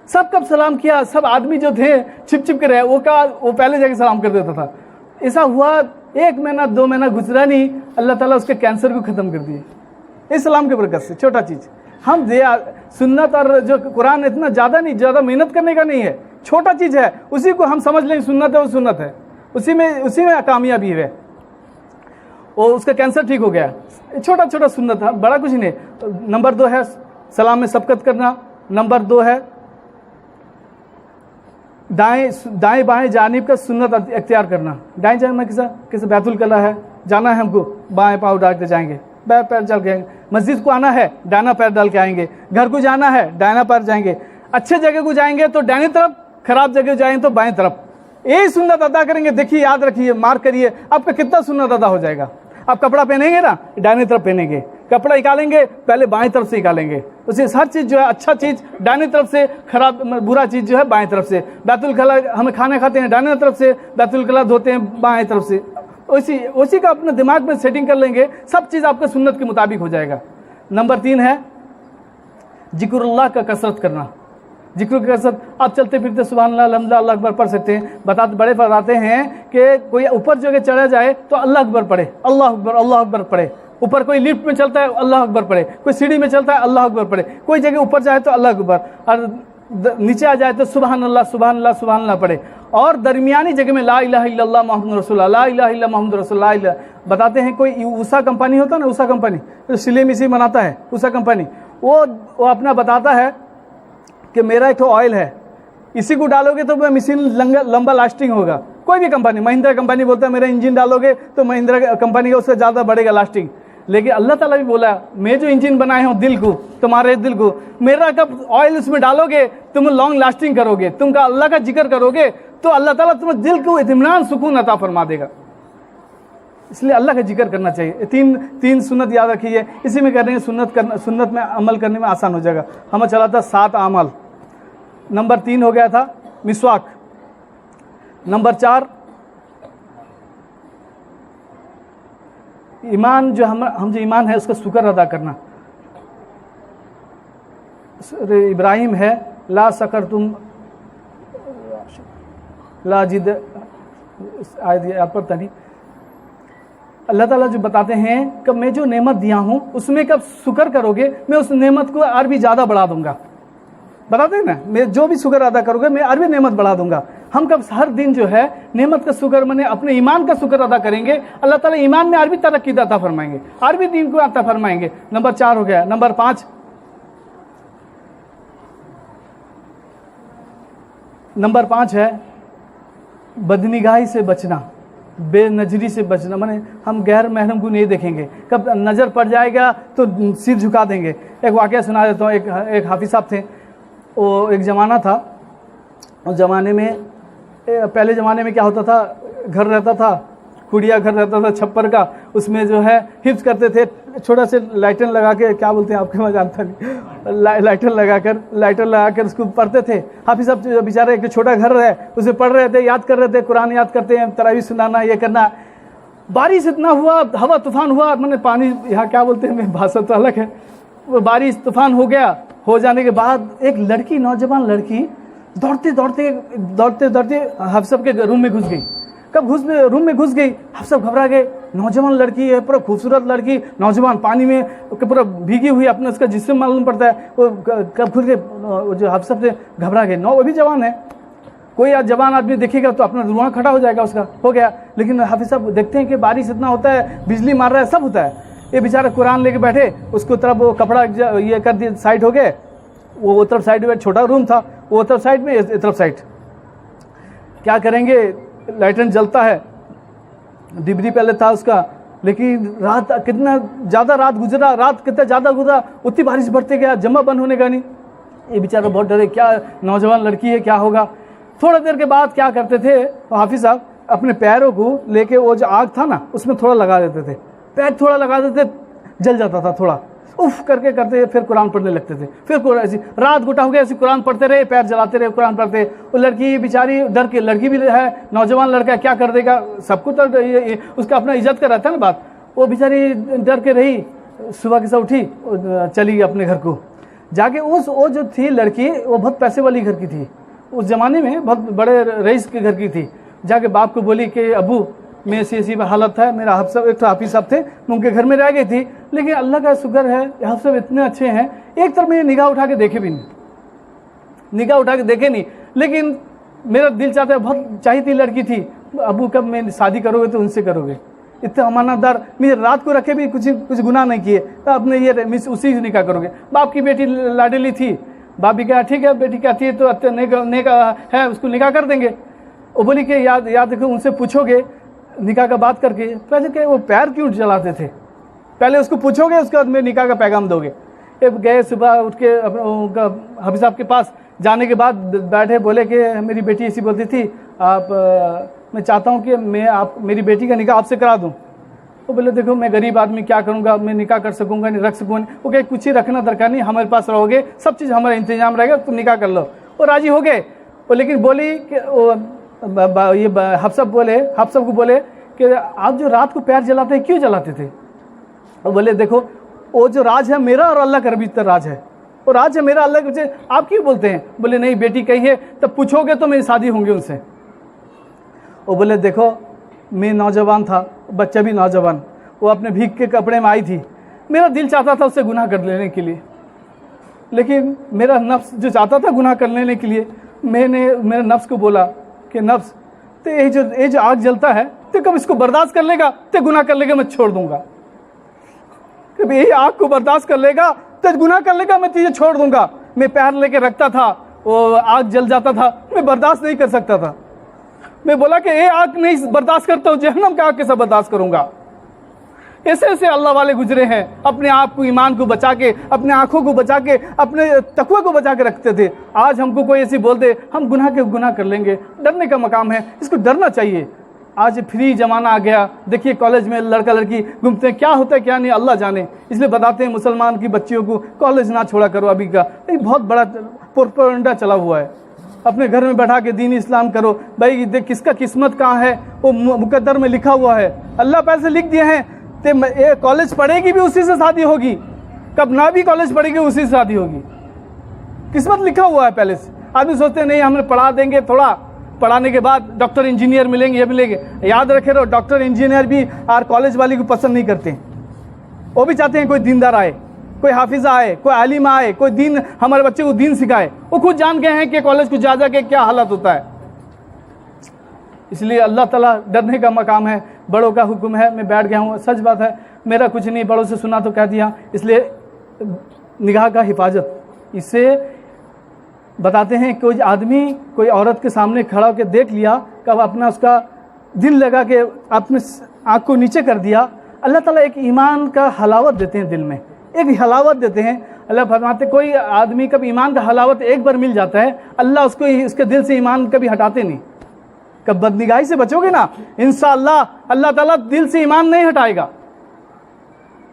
A: सब कब सलाम किया, सब आदमी जो थे छिप के रहे, वो पहले जाके सलाम कर देता था। ऐसा हुआ 1 महीना 2 महीना गुजरा नहीं, अल्लाह ताला उसके कैंसर को ख़त्म कर दिए इस सलाम के बरकत से। छोटा चीज़ हम सुन्नत और जो कुरान इतना ज़्यादा नहीं, ज़्यादा मेहनत करने का नहीं है, छोटा चीज़ है, उसी को हम समझ लें सुन्नत है, वो सुन्नत है, उसी में कामयाबी है। वो उसका कैंसर ठीक हो गया, छोटा छोटा सुन्नत है, बड़ा कुछ नहीं। नंबर 2 है सलाम में सबकत करना। नंबर 2 है दाएं बाएं जानिब का सुन्नत इख्तियार करना। दाएं जानिब में किसा बैतुल कला है, जाना है हमको, बाएं पाँव डाल के जाएंगे, बाएं पैर डाल के आएंगे। मस्जिद को आना है, दाना पैर डाल के आएंगे। घर को जाना है, दाना पैर जाएंगे। अच्छे जगह को जाएंगे तो दाहिनी तरफ, खराब जगह जाएंगे तो बाएं तरफ। यही सुन्नत अदा करेंगे। देखिए, याद रखिए, मार करिए, आपका कितना सुन्नत अदा हो जाएगा। आप कपड़ा पहनेंगे ना, दाहिनी तरफ पहनेंगे, कपड़ा निकालेंगे पहले बाएं तरफ से निकालेंगे। उसे हर चीज़ जो है, अच्छा चीज़ दाहिनी तरफ से, खराब बुरा चीज़ जो है बाएं तरफ से। बैतुल खला हमें खाने खाते हैं दाहिनी तरफ से, बैतुल खला धोते हैं बाएं तरफ से। उसी का अपने दिमाग में सेटिंग कर लेंगे, सब चीज़ आपका सुन्नत के मुताबिक हो जाएगा। नंबर 3 है जिक्रुल्लाह का कसरत करना। जिक्र की कसरत, आप चलते फिरते सुभान अल्लाह, अल्हम्दुलिल्लाह, अल्लाह अकबर पढ़ सकते हैं। बड़े बताते हैं कि कोई ऊपर जगह चढ़ा जाए तो अल्लाह अकबर पढ़े, अल्लाह अकबर पढ़े। ऊपर कोई लिफ्ट में चलता है अल्लाह अकबर पढ़े, कोई सीढ़ी में चलता है अल्लाह अकबर पढ़े, कोई जगह ऊपर जाए तो अल्लाह अकबर, और नीचे आ जाए तो सुभान अल्लाह सुभान अल्लाह सुभान अल्लाह पढ़े। और दरमियानी जगह में ला इलाहा इल्लल्लाह मुहम्मदुर रसूलुल्लाह, ला इलाहा इल्लल्लाह मुहम्मदुर रसूलुल्लाह। बताते हैं कोई उषा कंपनी होता है ना, उषा कंपनी तो सिले मिसी बनाता है, उषा कंपनी वो अपना बताता है कि मेरा एक ऑयल है, इसी को डालोगे तो मशीन लंबा लास्टिंग होगा। कोई भी कंपनी, महिंद्रा कंपनी बोलता है मेरा इंजन डालोगे तो महिंद्रा कंपनी का उससे ज़्यादा बढ़ेगा लास्टिंग। लेकिन अल्लाह ताला भी बोला, मैं जो इंजन बनाए हूँ दिल को, तुम्हारे दिल को, मेरा कब ऑयल उसमें डालोगे तुम लॉन्ग लास्टिंग करोगे, तुम का अल्लाह का जिक्र करोगे तो अल्लाह ताला तुम्हें दिल को इत्मीनान सुकून अता फरमा देगा। इसलिए अल्लाह का जिक्र करना चाहिए। तीन सुन्नत याद रखिए, इसी में कह रहे हैं सुन्नत में अमल करने में आसान हो जाएगा। हमें चला था 7 अमल। नंबर 3 हो गया था मिसवाक। नंबर 4 ईमान जो हम जो ईमान है उसका शुक्र अदा करना। इब्राहिम है, ला शकर तुम ला जिद आयत पर नहीं, अल्लाह ताला जो बताते हैं कि मैं जो नेमत दिया हूँ उसमें कब शुक्र करोगे मैं उस नेमत को और भी ज़्यादा बढ़ा दूंगा। बताते हैं ना, मैं जो भी शुक्र अदा करोगे मैं और भी नेमत बढ़ा दूंगा। हम कब हर दिन जो है नेमत का शुक्र माने अपने ईमान का शुक्र अदा करेंगे, अल्लाह ताला ईमान में और भी तरक्की अता फरमाएंगे, और भी दीन को अता फरमाएंगे। नंबर 4 हो गया। नंबर 5 है बदनिगाही से बचना, बेनजरी से बचना। माने हम गैर महरम को नहीं देखेंगे, कब नज़र पड़ जाएगा तो सिर झुका देंगे। एक वाक़या सुना देता हूँ। एक हाफिज साहब थे, वो एक ज़माना था, उस ज़माने में पहले ज़माने में क्या होता था, घर रहता था, कुड़िया घर रहता था छप्पर का, उसमें जो है हिफ्ज़ करते थे, छोटा से लाइटर लगा के, क्या बोलते हैं आपके वहाँ जानता नहीं, लाइटर लगाकर उसको पढ़ते थे। हाफिज साहब बेचारे एक छोटा घर है, उसे पढ़ रहे थे, याद कर रहे थे, कुरान याद करते हैं, तरावी सुनाना, ये करना। बारिश इतना हुआ, हवा तूफान हुआ, मैंने पानी यहाँ क्या बोलते हैं, मैं भाषा तो अलग है, वो बारिश तूफान हो गया। हो जाने के बाद एक लड़की, नौजवान लड़की दौड़ते दौड़ते हाफिज साहब के रूम में घुस गई। कब रूम में घुस गई, हाफिज साहब घबरा गए। नौजवान लड़की है, पूरा खूबसूरत लड़की, नौजवान, पानी में पूरा भीगी हुई, अपने उसका जिस्म मालूम पड़ता है। वो कब घुस गए, जो हाफिज साहब से घबरा गए। अभी जवान है, कोई आज जवान आदमी देखेगा तो अपना रुआ खड़ा हो जाएगा उसका, हो गया। लेकिन हाफिज साहब देखते हैं कि बारिश इतना होता है, बिजली मार रहा है, सब होता है। ये बेचारा कुरान लेके बैठे, उसको तरफ वो कपड़ा ये कर दिया, साइड हो गए। वो तरफ साइड में छोटा रूम था, वो तरफ साइड में, इस तरफ साइड। क्या करेंगे, लाइटन जलता है, डिबरी पहले था उसका, लेकिन रात कितना ज़्यादा गुजरा, उतनी बारिश बढ़ते गया, जमा बंद होने का नहीं। ये बेचारा बहुत डरे, क्या नौजवान लड़की है, क्या होगा। थोड़ा देर के बाद क्या करते थे हाफिज साहब, अपने पैरों को लेके वो जो आग था ना उसमें थोड़ा लगा देते थे, पैर थोड़ा लगा देते, जल जाता था थोड़ा, उफ करके करते, फिर कुरान पढ़ने लगते थे। फिर ऐसी रात गोटा हो गया, ऐसे कुरान पढ़ते रहे, पैर जलाते रहे, कुरान पढ़ते। वो लड़की बेचारी डर के, लड़की भी है, नौजवान लड़का क्या कर देगा, सबको तो उसका अपना इज्जत का रहता है ना बात। वो बेचारी डर के रही, सुबह के साथ उठी, चली गई अपने घर को। जाके वो जो थी लड़की, वो बहुत पैसे वाली घर की थी, उस जमाने में बहुत बड़े रईस के घर की थी। जाके बाप को बोली कि अबू मैं ऐसी हालत है, मेरा एक तो हाफिज साहब थे, मैं उनके घर में रह गई थी, लेकिन अल्लाह का शुक्र है हाफिज साहब इतने अच्छे हैं, एक तरफ में निगाह उठा के देखे नहीं, लेकिन मेरा दिल चाहता है, बहुत चाहिए थी लड़की थी, अबू कब मैं शादी करोगे तो उनसे करोगे, इतने अमानतदार, मैं रात को रखे भी कुछ गुनाह नहीं किए, तो अपने ये उसी से निकाह करोगे। बाप की बेटी लाडली थी, बाप भी कहा ठीक है, बेटी कहती है तो नेका है, उसको निकाह कर देंगे। वो बोली कि याद देखो, उनसे पूछोगे निकाह का बात करके, पहले क्या वो पैर क्यों जलाते थे, पहले उसको पूछोगे, उसके बाद में निकाह का पैगाम दोगे। एक गए सुबह उठ के हाफिज साहब के पास, जाने के बाद बैठे, बोले कि मेरी बेटी ऐसी बोलती थी, मैं चाहता हूँ कि मेरी बेटी का निकाह आपसे करा दूँ। वो बोले देखो मैं गरीब आदमी क्या करूँगा, मैं निकाह कर सकूँगा नहीं, रख सकूँगा नहीं। वो कहे कुछ ही रखना दरकार नहीं, हमारे पास रहोगे, सब चीज़ हमारा इंतजाम रहेगा, तुम निकाह कर लो। वो राजी हो गए। वो लेकिन बोली कि ये हाफिज को बोले कि आप जो रात को पैर जलाते हैं क्यों जलाते थे। और बोले देखो वो जो राज है मेरा और अल्लाह का भीतर राज है, वो राज है मेरा, अल्लाह के, आप क्यों बोलते हैं। बोले नहीं बेटी कही है, तब पूछोगे तो मेरी शादी होंगी उनसे। वो बोले देखो मैं नौजवान था, बच्चा भी नौजवान, वो अपने भीख के कपड़े में आई थी, मेरा दिल चाहता था उससे गुनाह कर लेने के लिए, लेकिन मेरा नफ्स जो चाहता था गुनाह कर लेने के लिए, मैंने मेरे नफ्स को बोला कि नफ्स तो ये जो आग जलता है तो कब इसको बर्दाश्त कर लेगा, तो गुनाह कर लेगा, मैं छोड़ दूंगा। कभी यही आग को बर्दाश्त कर लेगा तो गुनाह कर लेगा, मैं तुझे छोड़ दूंगा। मैं पैर लेके रखता था, वो आग जल जाता था, मैं बर्दाश्त नहीं कर सकता था। मैं बोला कि ये आग नहीं बर्दाश्त करता हूँ, जहन्नम के आग के साथ बर्दाश्त करूंगा। ऐसे ऐसे अल्लाह वाले गुजरे हैं, अपने आप को, ईमान को बचा के, अपने आंखों को बचा के, अपने तकवे को बचा के रखते थे। आज हमको कोई ऐसी बोल दे हम गुनाह कर लेंगे, डरने का मकाम है, इसको डरना चाहिए। आज फ्री जमाना आ गया, देखिए कॉलेज में लड़का लड़की घूमते हैं, क्या होता है क्या नहीं अल्लाह जाने। इसलिए बताते हैं मुसलमान की बच्चियों को कॉलेज ना छोड़ा करो अभी का, ये बहुत बड़ा प्रोपेगेंडा चला हुआ है। अपने घर में बैठा के दीन इस्लाम करो, भाई देख किसका किस्मत कहाँ है वो मुकद्दर में लिखा हुआ है, अल्लाह पैसे लिख दिए हैं, तो ये कॉलेज पढ़ेगी भी उसी से शादी होगी, कब ना भी कॉलेज पढ़ेगी उसी से शादी होगी। किस्मत लिखा हुआ है पहले से। आदमी सोचते हैं नहीं हमें पढ़ा देंगे, थोड़ा पढ़ाने के बाद डॉक्टर इंजीनियर मिलेंगे, ये मिलेंगे। याद रखे रहो, डॉक्टर इंजीनियर भी आर कॉलेज वाली को पसंद नहीं करते हैं। वो भी चाहते हैं कोई दीनदार आए, कोई हाफिजा आए, कोई आलिम आए, कोई दीन हमारे बच्चे को दीन सिखाए। वो खुद जान गए हैं कि कॉलेज को जा के क्या हालत होता है। इसलिए अल्लाह ताला डरने का मकाम है, बड़ों का हुक्म है। मैं बैठ गया हूँ, सच बात है, मेरा कुछ नहीं, बड़ों से सुना तो कह दिया। इसलिए निगाह का हिफाजत, इससे बताते हैं कोई आदमी कोई औरत के सामने खड़ा होकर देख लिया, कब अपना उसका दिल लगा के अपने आँख को नीचे कर दिया, अल्लाह ताला एक ईमान का हलावत देते हैं, दिल में एक हलावत देते हैं। अल्लाह फरमाते कोई आदमी कब ईमान का हलावत एक बार मिल जाता है, अल्लाह उसको इसके दिल से ईमान कभी हटाते नहीं। कब बदनिगाही से बचोगे ना, इंशाअल्लाह अल्लाह ताला दिल से ईमान नहीं हटाएगा।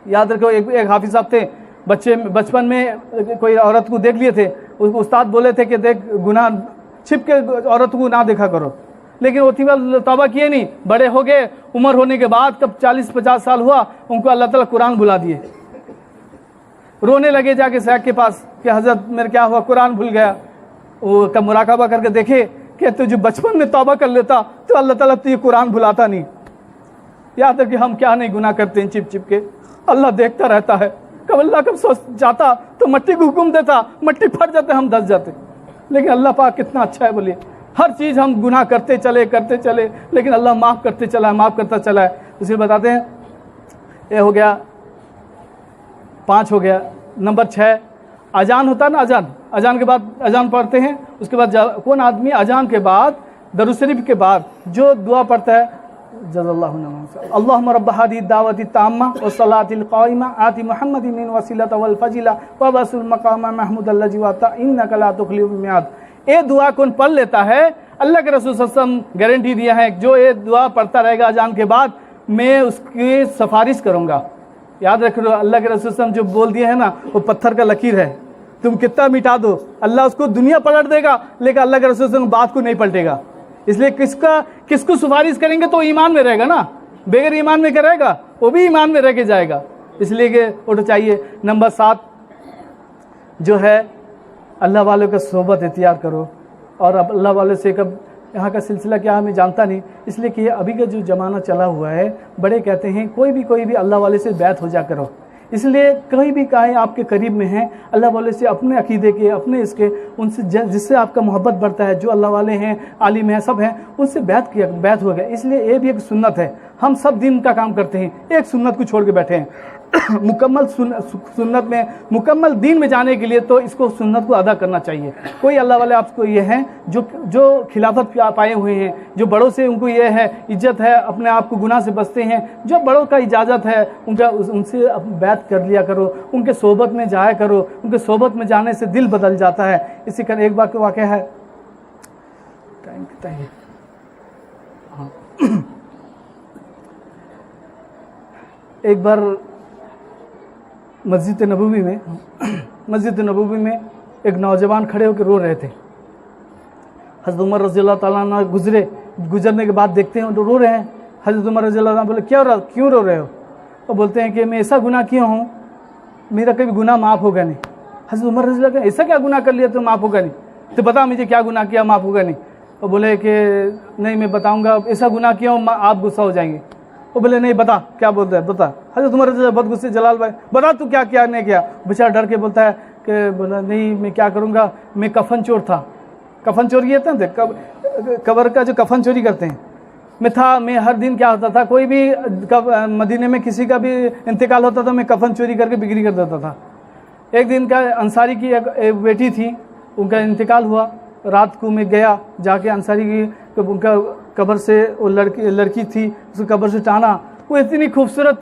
A: याद रखो, एक हाफिज साहब थे, बचपन में कोई औरत को देख लिए थे, उसको उस्ताद बोले थे कि देख गुनाह छिप के औरत को ना देखा करो, लेकिन वो थी तौबा किए नहीं। बड़े हो गए, उम्र होने के बाद कब 40-50 साल हुआ, उनको अल्लाह ताला कुरान भुला दिए। रोने लगे जाके शैख के पास कि हजरत मेरे क्या हुआ, कुरान भूल गया। वो कब मुराकाबा करके देखे कि तुझे बचपन में तौबा कर लेता तो अल्लाह ताला तुझे कुरान भुलाता नहीं। याद है कि हम क्या नहीं गुनाह करते हैं छिप छिप के, अल्लाह देखता रहता है। कब अल्लाह कब सोच जाता तो मट्टी को हुक्म देता, मट्टी फट जाते, हम दस जाते। लेकिन अल्लाह पाक कितना अच्छा है, बोलिए। हर चीज़ हम गुनाह करते चले, लेकिन अल्लाह माफ़ करते चला है, माफ़ करता चला है। इसलिए बताते हैं, ये हो गया 5 हो गया। नंबर 6, अजान होता है ना, अजान के बाद अजान पढ़ते हैं। उसके बाद कौन आदमी अजान के बाद दरूद शरीफ के बाद जो दुआ पढ़ता है, अल्लाहुम्मा रब्ब हादिहि दावति ताम्मा व सलातिल काइमा आति मुहम्मदिन मिन वसीलता वल फजीला व वसल मकाम महमूद अल्लजी वाता इन्नका ला तुखलिफुल मियाद। ये दुआ कौन पढ़ लेता है, अल्लाह के रसूल सल्लल्लाहु अलैहि वसल्लम गारंटी दिया है, जो ये दुआ पढ़ता रहेगा अजान के बाद, मैं उसकी सिफारिश करूँगा। याद रख लो, अल्लाह के रसूल सल्लल्लाहु अलैहि वसल्लम जो बोल दिए है ना, वो पत्थर का लकीर है। तुम कितना मिटा दो, अल्लाह उसको दुनिया पलट देगा, लेकिन अल्लाह के रसूल सल्लल्लाहु अलैहि वसल्लम बात को नहीं पलटेगा। इसलिए किसको सिफारिश करेंगे तो ईमान में रहेगा ना, बगैर ईमान में क्या रहेगा, वो भी ईमान में रह के जाएगा। इसलिए कि वो तो चाहिए। नंबर 7 जो है, अल्लाह वालों का सोहबत इख्तियार करो। और अब अल्लाह वाले से कब यहाँ का सिलसिला क्या हमें जानता नहीं, इसलिए कि अभी का जो ज़माना चला हुआ है, बड़े कहते हैं कोई भी अल्लाह वाले से बैत हो जा करो। इसलिए कहीं भी कहीं आपके करीब में हैं, अल्लाह वाले से अपने अकीदे के, अपने इसके, उनसे जिससे आपका मोहब्बत बढ़ता है, जो अल्लाह वाले हैं, आलिम हैं, सब हैं, उनसे बैत हो गया। इसलिए ये भी एक सुन्नत है। हम सब दिन का काम करते हैं, एक सुन्नत को छोड़ के बैठे हैं। मुकम्मल सुन्नत में, मुकम्मल दीन में जाने के लिए तो इसको सुन्नत को अदा करना चाहिए। कोई अल्लाह वाले आपको ये हैं जो खिलाफत पाए हुए हैं, जो बड़ों से उनको ये है इज्जत है, अपने आप को गुनाह से बचते हैं, जो बड़ों का इजाज़त है उनसे बैत कर लिया करो, उनके सोहबत में जाया करो। उनके सोहबत में जाने से दिल बदल जाता है। इसी कारण एक बार का वाक़या है, टाइम कितना है, हाँ, एक बार मस्जिद नबवी में एक नौजवान खड़े होकर रो रहे थे। हज़रत उमर रज़ियल्लाहु ताला अन्हु गुजरने के बाद देखते हैं तो रो रहे हैं। हज़रत उमर रज़ियल्लाहु ताला बोले क्यों रो रहे हो? तो बोलते हैं कि मैं ऐसा गुनाह किया हूँ, मेरा कभी गुनाह माफ़ होगा नहीं। हज़रत उमर रज़ियल्लाहु ताला ऐसा क्या गुनाह कर लिया तो माफ़ होगा नहीं? तो बता मुझे क्या गुनाह किया, माफ़ होगा नहीं? तो बोले कि नहीं मैं बताऊँगा, ऐसा गुनाह किया हूँ आप गुस्सा हो जाएंगे। वो बोले नहीं बता, क्या बोलता है बता। हज़रत उमर बहुत गुस्से, जलाल भाई बता तू क्या किया नहीं किया। बेचारा डर के बोलता है कि बोला नहीं मैं क्या करूँगा, मैं कफन चोर था। कफन चोरी कहते हैं कबर का जो कफन चोरी करते हैं, मैं हर दिन क्या होता था, कोई भी मदीने में किसी का भी इंतकाल होता था, मैं कफन चोरी करके बिक्री कर देता था। एक दिन का अंसारी की एक बेटी थी, उनका इंतकाल हुआ। रात को मैं गया, जाके अंसारी की उनका कब्र से वो लड़की थी, उसको कब्र से टाना। वो इतनी खूबसूरत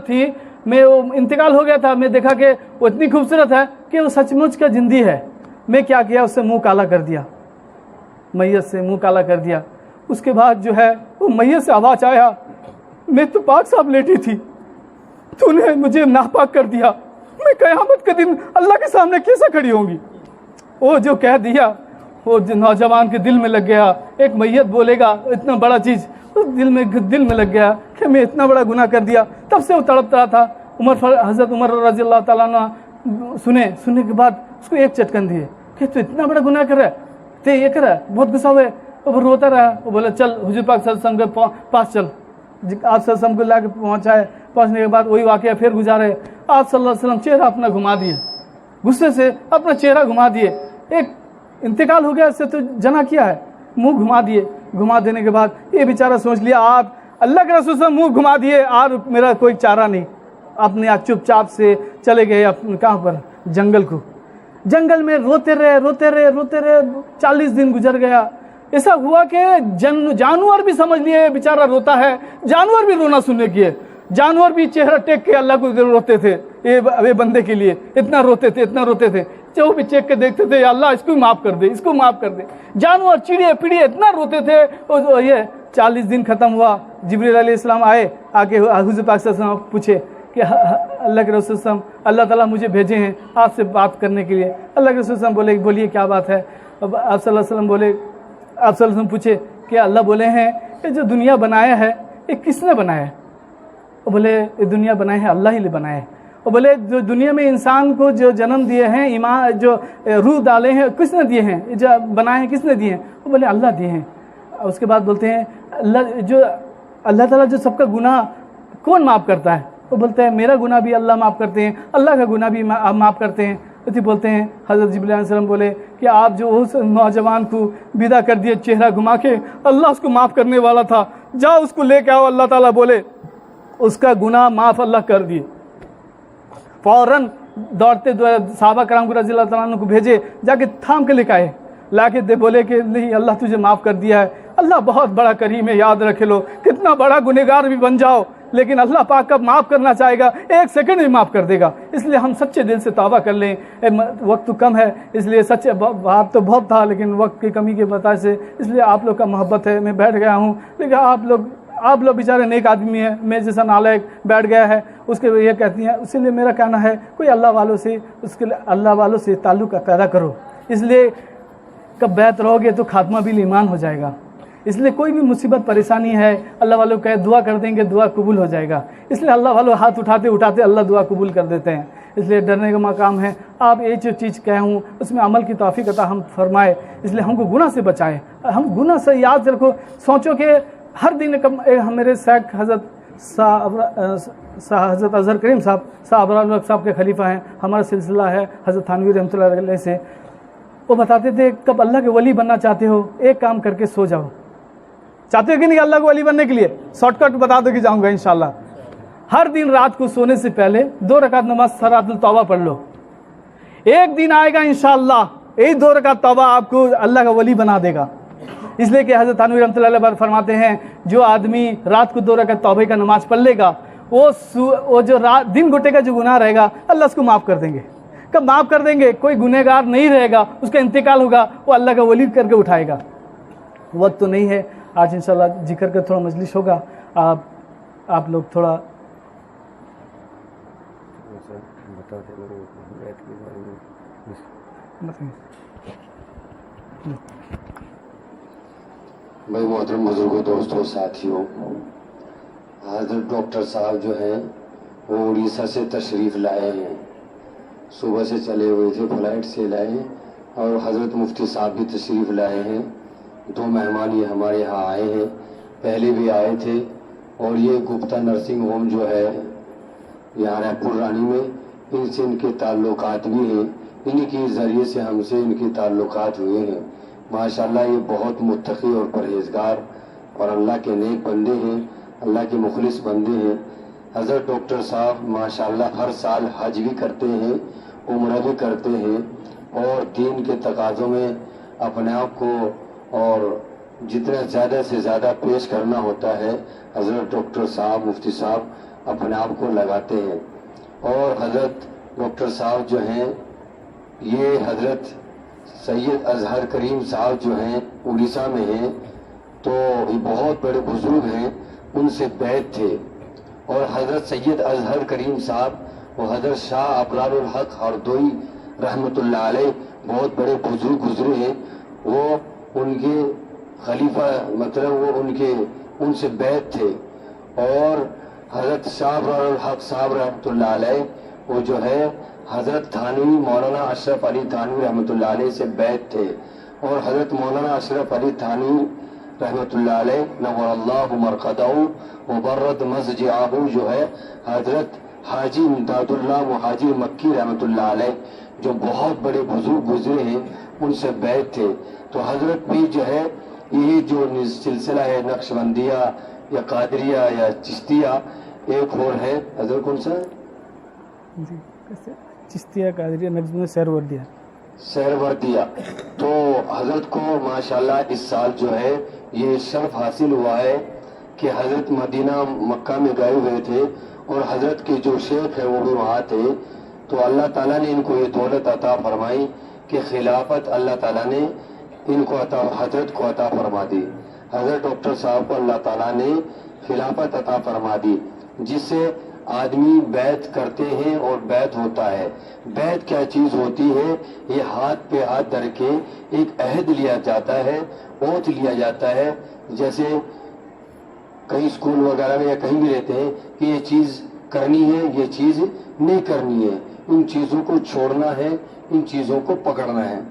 A: थी। मैं वो इंतकाल हो गया था, मैं देखा कि वो इतनी खूबसूरत है कि वो सचमुच का जिंदी है। मैं क्या किया, उससे मुंह काला कर दिया, मैयत से मुंह काला कर दिया। उसके बाद जो है वो मैयत से आवाज़ आया, मैं तो पाक साहब लेटी थी, तूने मुझे नापाक कर दिया, मैं क़यामत के दिन अल्लाह के सामने कैसे खड़ी होंगी। वो जो कह दिया, वो नौजवान के दिल में लग गया। एक मैयत बोलेगा इतना बड़ा चीज़, उस दिल में लग गया कि मैं इतना बड़ा गुनाह कर दिया। तब से वो तड़प रहा था। हज़रत उमर रज़ी अल्लाह ताला अन्हु सुनने के बाद उसको एक चटकन दिए कि तू इतना बड़ा गुनाह कर रहा है, ते ये कर रहा है, बहुत गुस्सा हुए। वो रोता रहा। वो बोला चल हुजूर पाक सल्लल्लाहु अलैहि वसल्लम के पास चल। आप सल्लल्लाहु अलैहि वसल्लम को लाके पहुँचाए। पहुँचने के बाद वही वाक़या फिर गुजारे। आप सल्लल्लाहु अलैहि वसल्लम चेहरा अपना घुमा दिए, गुस्से से अपना चेहरा घुमा दिए। एक इंतकाल हो गया, इससे तो जना किया है, मुंह घुमा दिए। घुमा देने के बाद ये बेचारा सोच लिया आप अल्लाह के रसूल से मुंह घुमा दिए, और मेरा कोई चारा नहीं। अपने आप चुपचाप से चले गए अपने कहाँ पर, जंगल को। जंगल में रोते रहे 40 दिन गुजर गया। ऐसा हुआ कि जानवर भी समझ लिए बेचारा रोता है, जानवर भी रोना सुनने किए। जानवर भी चेहरा टेक के अल्लाह को रोते थे, ये बंदे के लिए इतना रोते थे। जो भी चेक के देखते थे, अल्लाह इसको माफ़ कर दे, इसको माफ़ कर दे। जानवर चिड़िया पिड़िया इतना रोते थे। और ये 40 दिन ख़त्म हुआ। जिब्रील अलैहिस्सलाम आए, आके हुज़ूर पाक सल्लल्लाहु अलैहि वसल्लम पूछे कि अल्लाह के रसूल सल्लल्लाहु अलैहि वसल्लम, अल्लाह ताला मुझे भेजे हैं आपसे बात करने के लिए। अल्लाह के रसूल सल्लल्लाहु अलैहि वसल्लम बोलिए क्या बात है। अब आप सल्लल्लाहु अलैहि वसल्लम बोले, आप सल्लल्लाहु अलैहि वसल्लम पूछे कि अल्लाह बोले हैं कि जो दुनिया बनाया है ये किसने बनाया है। वो बोले ये दुनिया बनाए है अल्लाह ही ने बनाया है। वो बोले जो दुनिया में इंसान को जो जन्म दिए हैं, ईमान जो रूह डाले हैं, किसने दिए हैं, जो बनाए हैं किसने दिए हैं। वो बोले अल्लाह दिए हैं। उसके बाद बोलते हैं अल्लाह ताला जो सबका गुनाह कौन माफ़ करता है। वो बोलते हैं मेरा गुनाह भी अल्लाह माफ़ करते हैं, अल्लाह का गुनाह भी माफ़ करते हैं। तो बोलते हैं हज़रत जिब्रील अलैहिस्सलाम बोले कि आप जो उस नौजवान को विदा कर दिए चेहरा घुमा के, अल्लाह उसको माफ़ करने वाला था, जाओ उसको लेके आओ। अल्लाह ताला बोले उसका गुनाह माफ़ अल्लाह कर दिए। फ़ौरन दौड़ते सहाबा कराम को रज़ी अल्लाह तआला अन्हु को भेजे, जाके थाम के लेके आए। लाके दे बोले कि नहीं अल्लाह तुझे माफ़ कर दिया है। अल्लाह बहुत बड़ा करीम है, याद रखे लो, कितना बड़ा गुनहगार भी बन जाओ लेकिन अल्लाह पाक कब माफ़ करना चाहेगा, 1 सेकंड में माफ़ कर देगा। इसलिए हम सच्चे दिल से तौबा कर लें। वक्त तो कम है, इसलिए सच्चे बात तो बहुत था लेकिन वक्त की कमी की वजह से, इसलिए आप लोग का मोहब्बत है, मैं बैठ गया हूँ। लेकिन आप लोग बेचारे नेक आदमी हैं, मैं जैसा नालायक बैठ गया है उसके ये कहती हैं। इसीलिए मेरा कहना है कोई अल्लाह वालों से ताल्लुक़ पैदा करो। इसलिए कब बैत रहोगे तो खात्मा भी ईमान हो जाएगा। इसलिए कोई भी मुसीबत परेशानी है, अल्लाह वालों कहे दुआ कर देंगे, दुआ कबूल हो जाएगा। इसलिए अल्लाह वालों हाथ उठाते अल्लाह दुआ कबूल कर देते हैं। इसलिए डरने का मकाम है। आप ये जो चीज़ कहे हूँ उसमें अमल की तौफीक अता हम फरमाए। इसलिए हमको गुनाह से बचाएं। हम गुनाह से याद रखो, सोचो कि हर दिन मेरे शेख हज़रत हज़रत अज़हर करीम साहब साहब के खलीफा हैं, हमारा सिलसिला है हज़रत थानवी रहमतुल्लाह अलैह से। वो बताते थे कब अल्लाह के वली बनना चाहते हो एक काम करके सो जाओ। चाहते हो कि नहीं अल्लाह को वली बनने के लिए? शॉर्टकट बता दो कि जाऊँगा इंशाल्लाह। हर दिन रात को सोने से पहले 2 रकात नमाज सलातुल तौबा पढ़ लो। एक दिन आएगा इंशाल्लाह यही 2 रकात तौबा आपको अल्लाह का वली बना देगा। इसलिए कि हज़रत थानवी रहमतुल्लाह अलैह फरमाते हैं जो आदमी रात को 2 रकात तौबे का नमाज पढ़ लेगा वो जो दिन घुटे का जो गुनाह रहेगा अल्लाह उसको माफ़ कर देंगे। कब माफ़ कर देंगे? कोई गुनहगार नहीं रहेगा, उसका इंतकाल होगा, वो अल्लाह का वली करके उठाएगा। वक्त तो नहीं है, आज इंशाल्लाह जिक्र का थोड़ा मजलिस होगा। आप लोग थोड़ा
B: भाई मोहतरम बुजुर्गों, दोस्तों, साथियों, हज़रत डॉक्टर साहब जो हैं वो उड़ीसा से तशरीफ़ लाए हैं। सुबह से चले हुए थे, फ्लाइट से लाए, और हज़रत मुफ्ती साहब भी तशरीफ़ लाए हैं। 2 मेहमान ये हमारे यहाँ आए हैं, पहले भी आए थे। और ये गुप्ता नर्सिंग होम जो है यहाँ रायपुर रानी में, इनसे इनके ताल्लुकात भी हैं। इन्हीं के ज़रिए से हमसे इनके ताल्लुकात हुए हैं। माशाल्लाह ये बहुत मुत्तकी और परहेजगार और अल्लाह के नेक बंदे हैं, अल्लाह के मुखलिस बंदे हैं। हज़रत डॉक्टर साहब माशाल्लाह हर साल हज भी करते हैं, उम्रा भी करते हैं, और दीन के तकाज़ों में अपने आप को और जितना ज़्यादा से ज़्यादा पेश करना होता है हज़रत डॉक्टर साहब मुफ्ती साहब अपने आप को लगाते हैं। और हज़रत डॉक्टर साहब जो हैं ये हज़रत सैयद अज़हर करीम साहब जो हैं उड़ीसा में हैं, तो ये बहुत बड़े बुजुर्ग हैं, उनसे बैत थे। और हज़रत सैयद अज़हर करीम साहब और हज़रत शाह अबरारुल हक हरदोई रहमतुल्लाह अलैह बहुत बड़े बुजुर्ग गुजरे हैं। वो उनके खलीफा मतलब वो उनसे बैत थे। और हज़रत साहब हक साहब रहमतुल्लाह अलैह वो जो है हज़रत थानवी मौलाना अशरफ अली थानवी रहमतुल्लाह अलैह से बैत थे। और हज़रत मौलाना अशरफ अली थानवी रहमतुल्लाह अलैह नव्वरल्लाहु मरक़दहु मुबर्रद मज़जिअहु जो है हज़रत हाजी इमदादुल्लाह मुहाजिर मक्की रहमतुल्लाह अलैह जो बहुत बड़े बुजुर्ग गुजरे हैं उनसे बैत थे। तो हज़रत भी जो है ये जो सिलसिला है नक्शबंदिया या कादरिया या चिश्तिया एक और है हज़रत कौन सा
A: जी चिश्तिया कादरिया नक्शबंदिया सहरवर्दिया।
B: तो हज़रत को माशाल्लाह इस साल जो है ये शर्फ हासिल हुआ है कि हज़रत मदीना मक्का में गए हुए थे और हज़रत के जो शेख है वो भी वहाँ थे। तो अल्लाह ताला ने इनको ये दौलत अता फरमाई कि खिलाफत अल्लाह ताला ने इनको हज़रत को अता फरमा दी। हज़रत डॉक्टर साहब को अल्लाह ताला ने खिलाफत अता फरमा दी जिससे आदमी बैत करते हैं और बैत होता है। बैत क्या चीज़ होती है? ये हाथ पे हाथ धर के एक अहद लिया जाता है, ओथ लिया जाता है। जैसे कहीं स्कूल वगैरह में या कहीं भी रहते हैं कि ये चीज़ करनी है, ये चीज़ नहीं करनी है, इन चीज़ों को छोड़ना है, इन चीज़ों को पकड़ना है।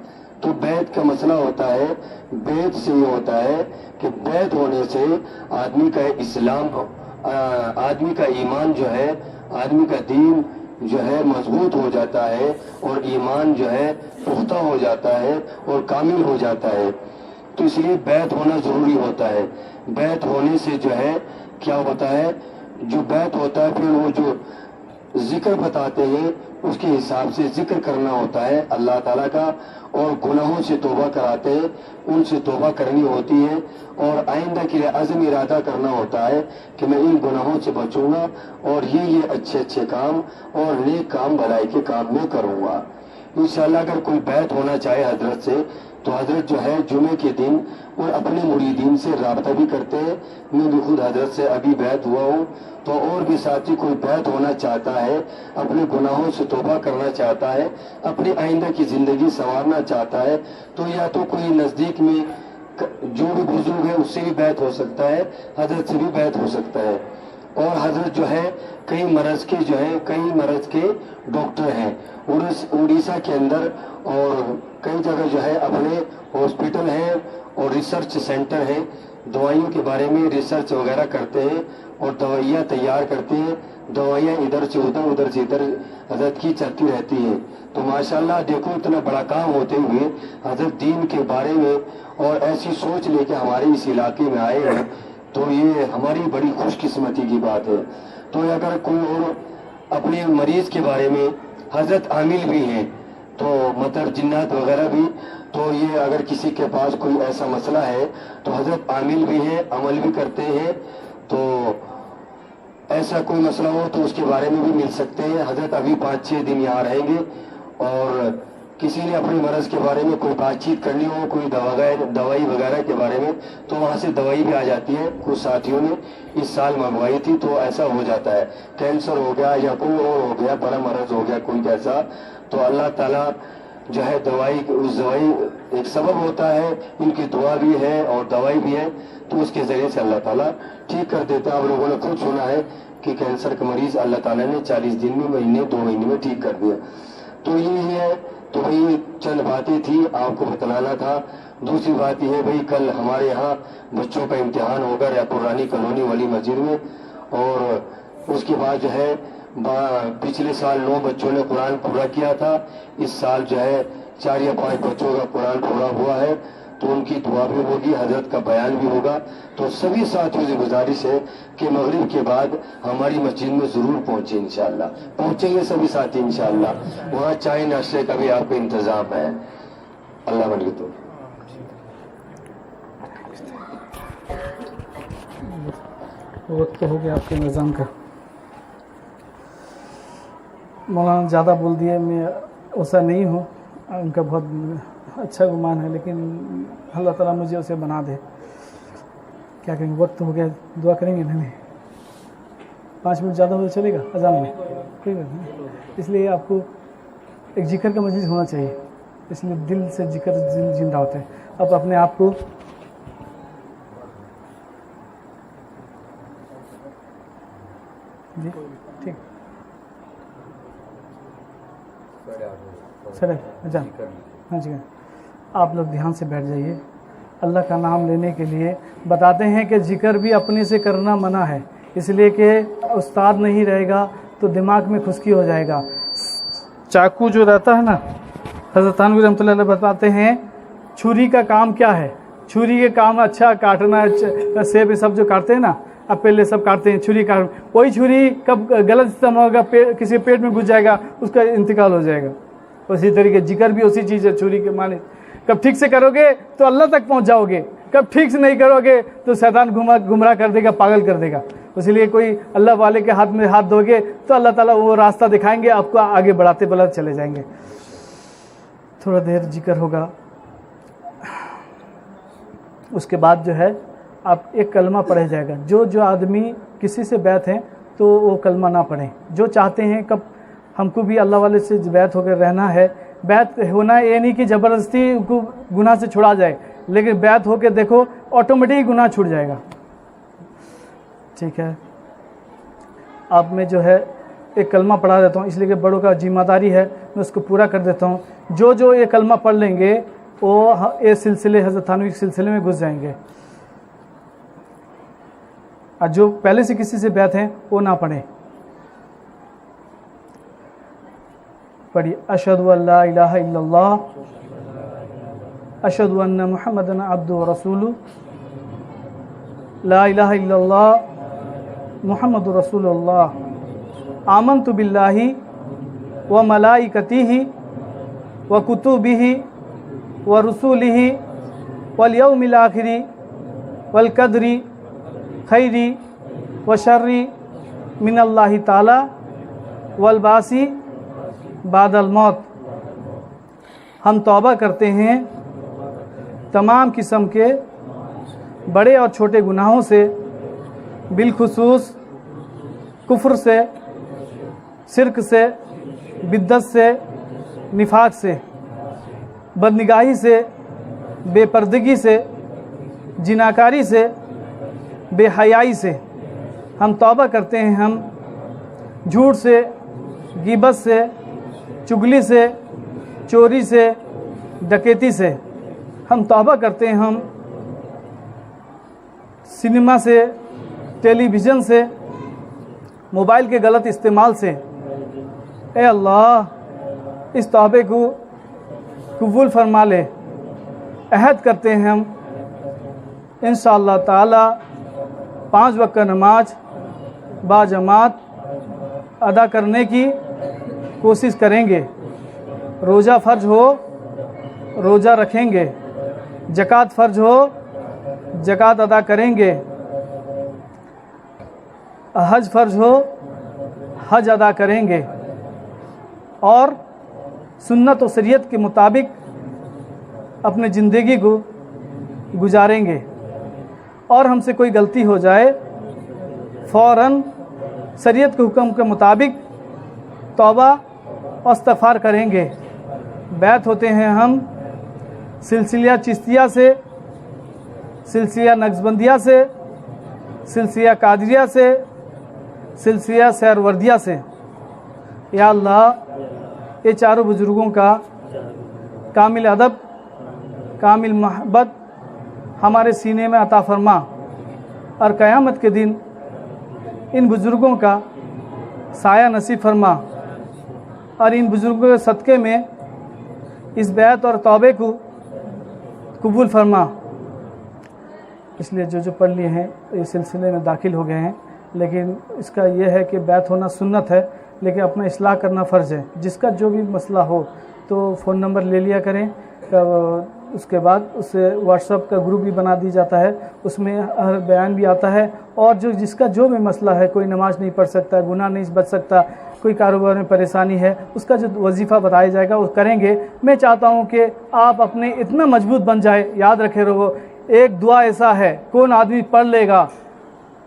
B: तो बैत का मसला होता है, बैत से ये होता है कि बैत होने से आदमी का इस्लाम आदमी का ईमान जो है, आदमी का दीन जो है मजबूत हो जाता है और ईमान जो है पुख्ता हो जाता है और कामिल हो जाता है। तो इसलिए बैत होना जरूरी होता है। बैत होने से जो है क्या होता है, जो बैत होता है फिर वो जो जिक्र बताते हैं उसके हिसाब से जिक्र करना होता है अल्लाह ताला का, और गुनाहों से तौबा कराते हैं, उनसे तौबा करनी होती है और आइंदा के लिए अज़म इरादा करना होता है कि मैं इन गुनाहों से बचूंगा और ये अच्छे अच्छे काम और नेक काम भलाई के काम में करूंगा। इंशाअल्लाह अगर कोई बैत होना चाहे हजरत से तो हजरत जो है जुमे के दिन और अपने मुरीदीन से राब्ता भी करते हैं। मैं भी खुद हजरत से अभी बैत हुआ हूँ। तो और भी साथी कोई बैत होना चाहता है, अपने गुनाहों से तौबा करना चाहता है, अपनी आइंदा की जिंदगी संवारना चाहता है, तो या तो कोई नजदीक में जो भी बुजुर्ग है उससे भी बैत हो सकता है, हजरत से भी बैत हो सकता है। और हजरत जो है कई मरज के डॉक्टर हैं उड़ीसा के अंदर, और कई जगह जो है अपने हॉस्पिटल हैं और रिसर्च सेंटर है, दवाइयों के बारे में रिसर्च वगैरह करते हैं और दवाइयाँ तैयार करते हैं। दवाइयाँ इधर से उधर से इधर हजरत की चलती रहती है। तो माशाल्लाह देखो इतना बड़ा काम होते हुए हजरत दीन के बारे में और ऐसी सोच लेके हमारे इस इलाके में आए हैं, तो ये हमारी बड़ी खुशकिस्मती की बात है। तो अगर कोई और अपने मरीज के बारे में हजरत आमिल भी हैं, तो मतलब जिन्नात वगैरह भी, तो ये अगर किसी के पास कोई ऐसा मसला है तो हजरत आमिल भी हैं, अमल भी करते हैं। तो ऐसा कोई मसला हो तो उसके बारे में भी मिल सकते हैं। हजरत अभी 5-6 दिन यहाँ रहेंगे और किसी ने अपने मरज के बारे में कोई बातचीत करनी हो, कोई दवाई वगैरह के बारे में, तो वहाँ से दवाई भी आ जाती है। कुछ साथियों ने इस साल मंगवाई थी, तो ऐसा हो जाता है, कैंसर हो गया या कोई और हो गया, बड़ा मरज हो गया कोई कैसा, तो अल्लाह ताला जो है उस दवाई एक सबब होता है, इनकी दुआ भी है और दवाई भी है, तो उसके जरिए से अल्लाह ताला ठीक कर देता है। आप लोगों ने खुद सुना है कि कैंसर का मरीज अल्लाह ताला ने 40 दिन में, महीने 2 महीने में ठीक कर दिया। तो ये है, तो भाई चंद बातें थी आपको बतलाना था। दूसरी बात यह है भाई, कल हमारे यहाँ बच्चों का इम्तिहान होगा रायपुर रानी कॉलोनी वाली मस्जिद में, और उसके बाद जो है पिछले साल 9 बच्चों ने कुरान पूरा किया था, इस साल जो है 4 या 5 बच्चों का कुरान पूरा हुआ है, तो उनकी दुआ भी होगी, हजरत का बयान भी होगा। तो सभी साथियों से गुजारिश है कि मगरिब के बाद हमारी मस्जिद में जरूर पहुंचे, इंशाअल्लाह पहुंचेंगे सभी साथी इंशाअल्लाह। वहाँ चाय नाश्ते का भी आपको इंतजाम है। अल्लाह मलिक। तो
A: वक्त हो गया आपके निज़ाम का। मौलाना ज़्यादा बोल दिए, मैं ऐसा नहीं हूँ, उनका बहुत अच्छा गुमान है, लेकिन अल्लाह ताला मुझे उसे बना दे। क्या करेंगे, वक्त हो गया, दुआ करेंगे नहीं? 5 मिनट ज़्यादा हो चलेगा अजान में, कोई बात नहीं। इसलिए आपको एक जिक्र का मजलिस होना चाहिए, इसलिए दिल से जिक्र जिंदा होता है। अब अपने आप को जी ठीक सर अच्छा हाँ जी आप लोग ध्यान से बैठ जाइए। अल्लाह का नाम लेने के लिए बताते हैं कि जिक्र भी अपने से करना मना है, इसलिए कि उस्ताद नहीं रहेगा तो दिमाग में खुश्की हो जाएगा। चाकू जो रहता है ना, हज़रत थानवी रहमतुल्लाह अलैह बताते हैं छुरी का काम क्या है। छुरी के काम अच्छा काटना, सेब ये सब जो काटते हैं ना, अब पहले सब काटते हैं छुरी काट, कोई छुरी कब गलत इस्तेमाल होगा, किसी पेट में घुस जाएगा, उसका इंतकाल हो जाएगा। उसी तरीके जिक्र भी उसी चीज़ है, छुरी के माने कब ठीक से करोगे तो अल्लाह तक पहुंच जाओगे, कब ठीक से नहीं करोगे तो शैतान गुमराह कर देगा, पागल कर देगा। इसलिए कोई अल्लाह वाले के हाथ में हाथ दोगे तो अल्लाह ताला वो रास्ता दिखाएंगे, आपको आगे बढ़ाते बढ़ाते चले जाएंगे। थोड़ा देर जिक्र होगा, उसके बाद जो है आप एक कलमा पढ़ा जाएगा। जो आदमी किसी से बैत हैं तो वो कलमा ना पढ़ें। जो चाहते हैं कब हमको भी अल्लाह वाले से बैत होकर रहना है, बैत होना ये नहीं कि ज़बरदस्ती उनको गुनाह से छुड़ा जाए, लेकिन बैत होकर देखो ऑटोमेटिक गुनाह छूट जाएगा। ठीक है, अब मैं जो है एक कलमा पढ़ा देता हूँ, इसलिए कि बड़ों का जिम्मेदारी है, मैं उसको पूरा कर देता हूँ। जो ये कलमा पढ़ लेंगे वो ये सिलसिले हज़रत थानवी के सिलसिले में घुस जाएंगे, और जो पहले से किसी से बैत हैं वो ना पढ़ें। पढ़िए, अशहदु अल्ला इलाहा इल्लल्लाह अशहदु अन्ना मुहम्मदन अब्दुहु व रसूलुहु ला इलाहा इल्लल्लाह मुहम्मदुर रसूलुल्लाह आमन्तु बिल्लाहि व मलाइकतिहि व कुतुबिहि व रुसूलिहि वल यौमिल आखिरि वल कद्रि खैरी व शर्री मिनल्लाहि ताला वल बासी बादल मौत। हम तौबा करते हैं तमाम किस्म के बड़े और छोटे गुनाहों से, बिलखुसूस कुफ्र से, शिरक से, बिद्दत से, निफाक से, बदनिगाही से, बेपर्दगी से, जिनाकारी से, बेहयाई से। हम तौबा करते हैं हम झूठ से, गिबत से, चुगली से, चोरी से, डकैती से। हम तौबा करते हैं हम सिनेमा से, टेलीविज़न से, मोबाइल के गलत इस्तेमाल से। ए अल्लाह इस तौबे को कबूल फरमा ले। अहद करते हैं हम इंशाअल्लाह ताला 5 वक्त का नमाज बाजमात अदा करने की कोशिश करेंगे। रोज़ा फ़र्ज हो रोज़ा रखेंगे, ज़कात फ़र्ज हो ज़कात अदा करेंगे, हज फ़र्ज हो हज अदा करेंगे, और सुन्नत और शरीयत के मुताबिक अपने ज़िंदगी को गुजारेंगे। और हमसे कोई गलती हो जाए फ़ौरन शरीयत के हुक्म के मुताबिक तौबा और इस्तिग़फ़ार करेंगे। बैत होते हैं हम सिलसिला चिश्तिया से, सिलसिला नक्शबंदिया से, सिलसिला कादरिया से, सिलसिला सहरवर्दिया से। या अल्लाह ये चारों बुज़ुर्गों का कामिल अदब, कामिल मोहब्बत हमारे सीने में अता फरमा, और क़यामत के दिन इन बुज़ुर्गों का साया नसीब फरमा, और इन बुज़ुर्गों के सदक़े में इस बैत और तौबे को कबूल फरमा। इसलिए जो पढ़ लिए हैं इस सिलसिले में दाखिल हो गए हैं, लेकिन इसका यह है कि बैत होना सुन्नत है, लेकिन अपना इस्लाह करना फ़र्ज़ है। जिसका जो भी मसला हो तो फ़ोन नंबर ले लिया करें, उसके बाद उससे व्हाट्सएप का ग्रुप भी बना दी जाता है, उसमें हर बयान भी आता है। और जिसका जो भी मसला है, कोई नमाज़ नहीं पढ़ सकता, गुनाह नहीं बच सकता, कोई कारोबार में परेशानी है, उसका जो वजीफ़ा बताया जाएगा वो करेंगे। मैं चाहता हूँ कि आप अपने इतना मजबूत बन जाए। याद रखे रहो, एक दुआ ऐसा है कौन आदमी पढ़ लेगा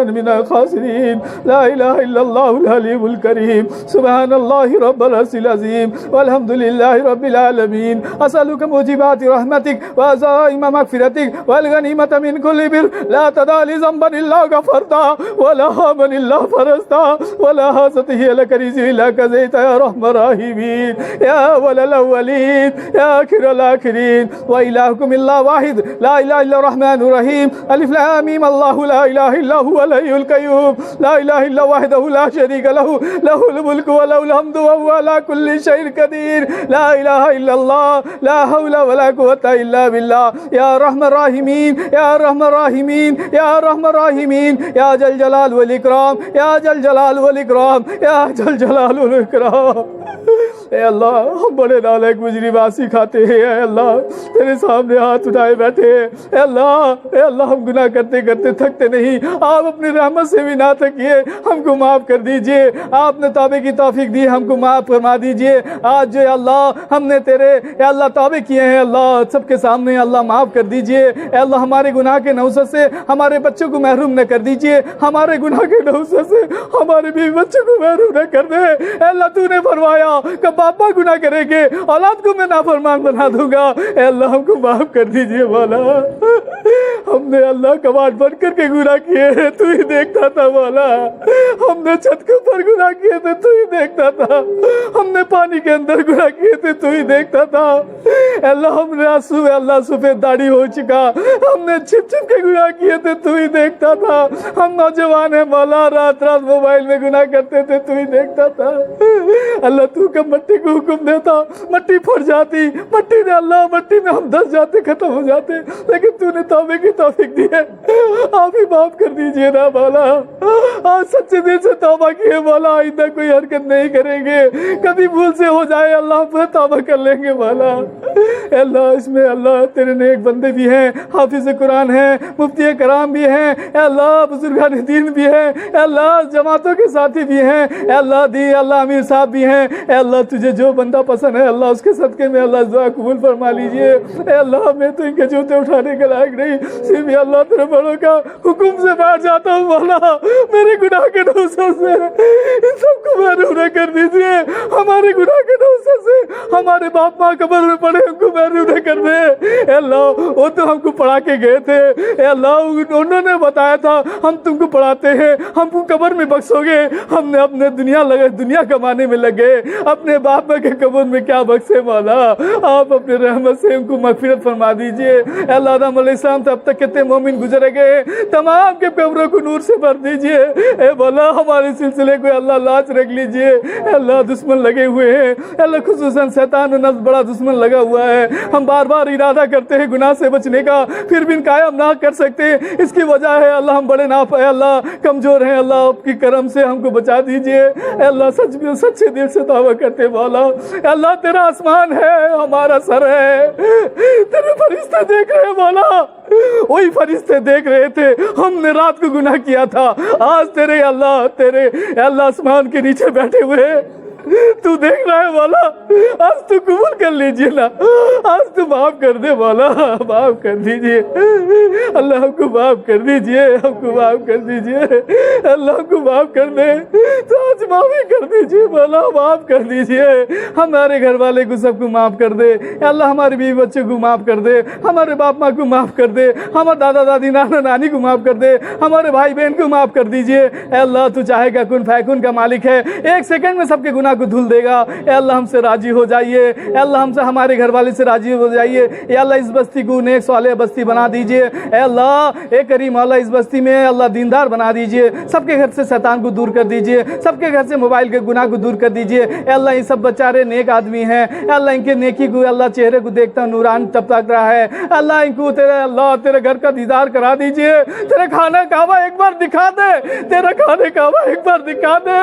A: फनकुनन मिनल खासिरीन। ला इलाहा इल्लल्लाहुल हलीमुल करीम। सुब्हानल्लाहि रब्बिल अर्शिल अज़ीम वल्हम्दुलिल्लाहि रब्बिल आलमीन। असअलुका मुजीबाति रहमतिक व अज़ाइम मगफिरतिक वल गनीमत मिन कुल्लि बिर। ला तदाली ज़ंबन इल्ला गफरता वला हमन इल्ला फरस्ता वला हासत हिय लकरीज़ि इल्ला कज़ैता या रहमान राहिमीन या वलल अव्वलीन या आखिरल आखिरीन व इलाहुकुम इल्ला वाहिद ला इलाहा इल्ला रहमानुर रहीम। अलिफ लाम मीम अल्लाहु ला इलाहा इल्ला हुवल हय्युल क़य्यूम ला इलाहा इल्ला वहदहु ला शरीका लहु लहुल मुल्कु व लहुल हम्दु व हुवा अला कुल्लि शैइन क़दीर। ला इलाहा इल्लल्लाह ला हौला वला कुव्वता इल्ला बिल्लाह या रहमान राहिमीन या रहमान राहिमीन या रहमान राहिमीन या जल जलाल वल इकराम या जल जलाल वल इकराम या जल जलाल वल इकराम। ए अल्लाह, हम बड़े नालायक मुजरिमासी खाते हैं। ए अल्लाह, तेरे सामने हाथ उठाए बैठे हैं। ए अल्लाह, हम गुनाह करते करते थकते नहीं। आप अपनी रहमत से भी ना थकिए, हमको माफ़ कर दीजिए। आपने तौबे की तौफीक दी, हमको माफ़ फरमा दीजिए। आज जो अल्लाह हमने तेरे अल्लाह तौबे किए हैं, अल्लाह सबके सामने अल्लाह माफ़ कर दीजिए। अल्लाह हमारे गुनाह के नौसत से हमारे बच्चों को महरूम न कर दीजिए। हमारे गुनाह के नौसत से हमारे बीवी बच्चों को महरूम न कर दे। अल्लाह तूने फरमाया कि बापा गुनाह करेंगे, औलाद को मैं नाफरमान बना दूंगा। अल्लाह हमको माफ़ कर दीजिए मौला। हमने अल्लाह कबाड़ बंद करके गुनाह किए, तू ही देखता था मौला। हमने छत के ऊपर गुनाह किए थे, तू ही देखता था। हमने पानी के अंदर गुनाह किए थे, तू ही देखता था। अल्लाह हमने आंसू में अल्लाह सफेद दाढ़ी हो चुका, हमने छिप छिप के गुनाह किए थे, तू ही देखता था। हम नौजवान है मौला, रात रात मोबाइल में गुनाह करते थे, तू ही देखता था। अल्लाह तू कब मट्टी को हुक्म देता, मट्टी फट जाती। मट्टी ने अल्लाह मट्टी में हम धस जाते, खत्म हो जाते, लेकिन तूने तौबे की तौफीक दी है। आप ही माफ कर दीजिए ना मौला। आज सच्चे दिल से तौबा किए मौला, आइंदा कोई हरकत नहीं करेंगे। कभी भूल से हो जाए अल्लाह पर तौबा कर लेंगे मौला। अल्लाह इसमें अल्लाह तेरे नेक बंदे भी हैं, हाफिज कुरान है, मुफ्ती कराम भी हैं, अल्लाह बुजुर्गान दीन भी हैं, अल्लाह जमातों के साथी भी हैं, अल्लाह दी अल्लाह अमीर साहब भी हैं। अल्लाह तुझे जो बंदा पसंद है अल्लाह उसके सदके में अल्लाह दुआ कबूल फरमा लीजिए। अल्लाह मैं तो इनके जूते उठाने के लायक नहीं, सिर्फ अल्लाह तेरे बड़ों का हुक्म से बैठ जाता हूँ मौला। मेरे गुनाह के नौसत से इन सबको महरूम न कर दीजिए। हमारे गुनाह के नौसत से हमारे बाप माँ कब्र में पड़े, हमको महरूम न कर दे। अल्लाह वो तो हमको पढ़ा के गए थे, अल्लाह उन्होंने बताया था हम तुमको पढ़ाते हैं, हमको कब्र में बख्शोगे। हमने अपने दुनिया कमाने में लगे, अपने बाप माँ के कब्र में क्या बख्शे मौला। आप अपने रहमत से उनको मगफिरत फरमा दीजिए। अल्लाह आदम अलैहिस्सलाम से अब तक कितने मोमिन गुजरे गए, तमाम के कब्रों को नूर से भर दीजिए। ए मौला हमारे सिलसिले को अल्लाह लाज रख लीजिए। अल्लाह दुश्मन लगे हुए हैं, अल्लाह खुसूसन शैतान और नफ्स बड़ा दुश्मन लगा हुआ है। हम बार बार इरादा करते हैं गुनाह से बचने का, फिर भी कायम ना कर सकते। इसकी वजह है अल्लाह हम बड़े नापाए, अल्लाह कमजोर हैं। अल्लाह आपकी करम से हमको बचा दीजिए। अल्लाह सच में सच्चे दिल से तौबा करते मौला। अल्लाह तेरा आसमान है, हमारा सर है, तेरे फरिश्ते देख रहे हैं मौला। वही फरिश्ते देख रहे थे, हमने रात को गुनाह किया था। आज तेरे अल्लाह आसमान के नीचे बैठे हुए तू देख रहा है मौला। आज तू कबूल कर लीजिए ना, आज तू माफ कर दे मौला, माफ कर दीजिए। अल्लाह हमको माफ कर दीजिए, हमको माफ कर दीजिए। अल्लाह हमको माफ कर दे, तो आज माफी कर दीजिए मौला, माफ कर दीजिए। हमारे घर वाले को सबको माफ कर दे अल्लाह, हमारे बीवी बच्चों को माफ कर दे, हमारे बाप माँ को माफ कर दे, हमारे दादा दादी नाना नानी को माफ कर दे, हमारे भाई बहन को माफ कर दीजिए। अल्लाह तू चाहेगा कुन फैकुन का मालिक है, एक सेकंड में सबके गुनाह को धुल देगा। अल्लाह हमसे राजी हो जाइए, अल्लाह हमसे हमारे घर वाले से राजी हो जाइए। अल्लाह इस बस्ती को नेक सालेह बस्ती बना दीजिए। अल्लाह एक करीम अल्लाह इस बस्ती में अल्लाह दीनदार बना दीजिए। सबके घर से शैतान को दूर कर दीजिए, सबके घर से मोबाइल के गुनाह को दूर कर दीजिए। अल्लाह ये सब बेचारे नेक आदमी हैं, अल्लाह इनके नेकी को अल्लाह चेहरे को देखता नूरान टपक रहा है। अल्लाह इनको तेरे घर का दीदार करा दीजिए। तेरे खाना काबा एक बार दिखा दे, तेरा खाने काबा एक बार दिखा दे।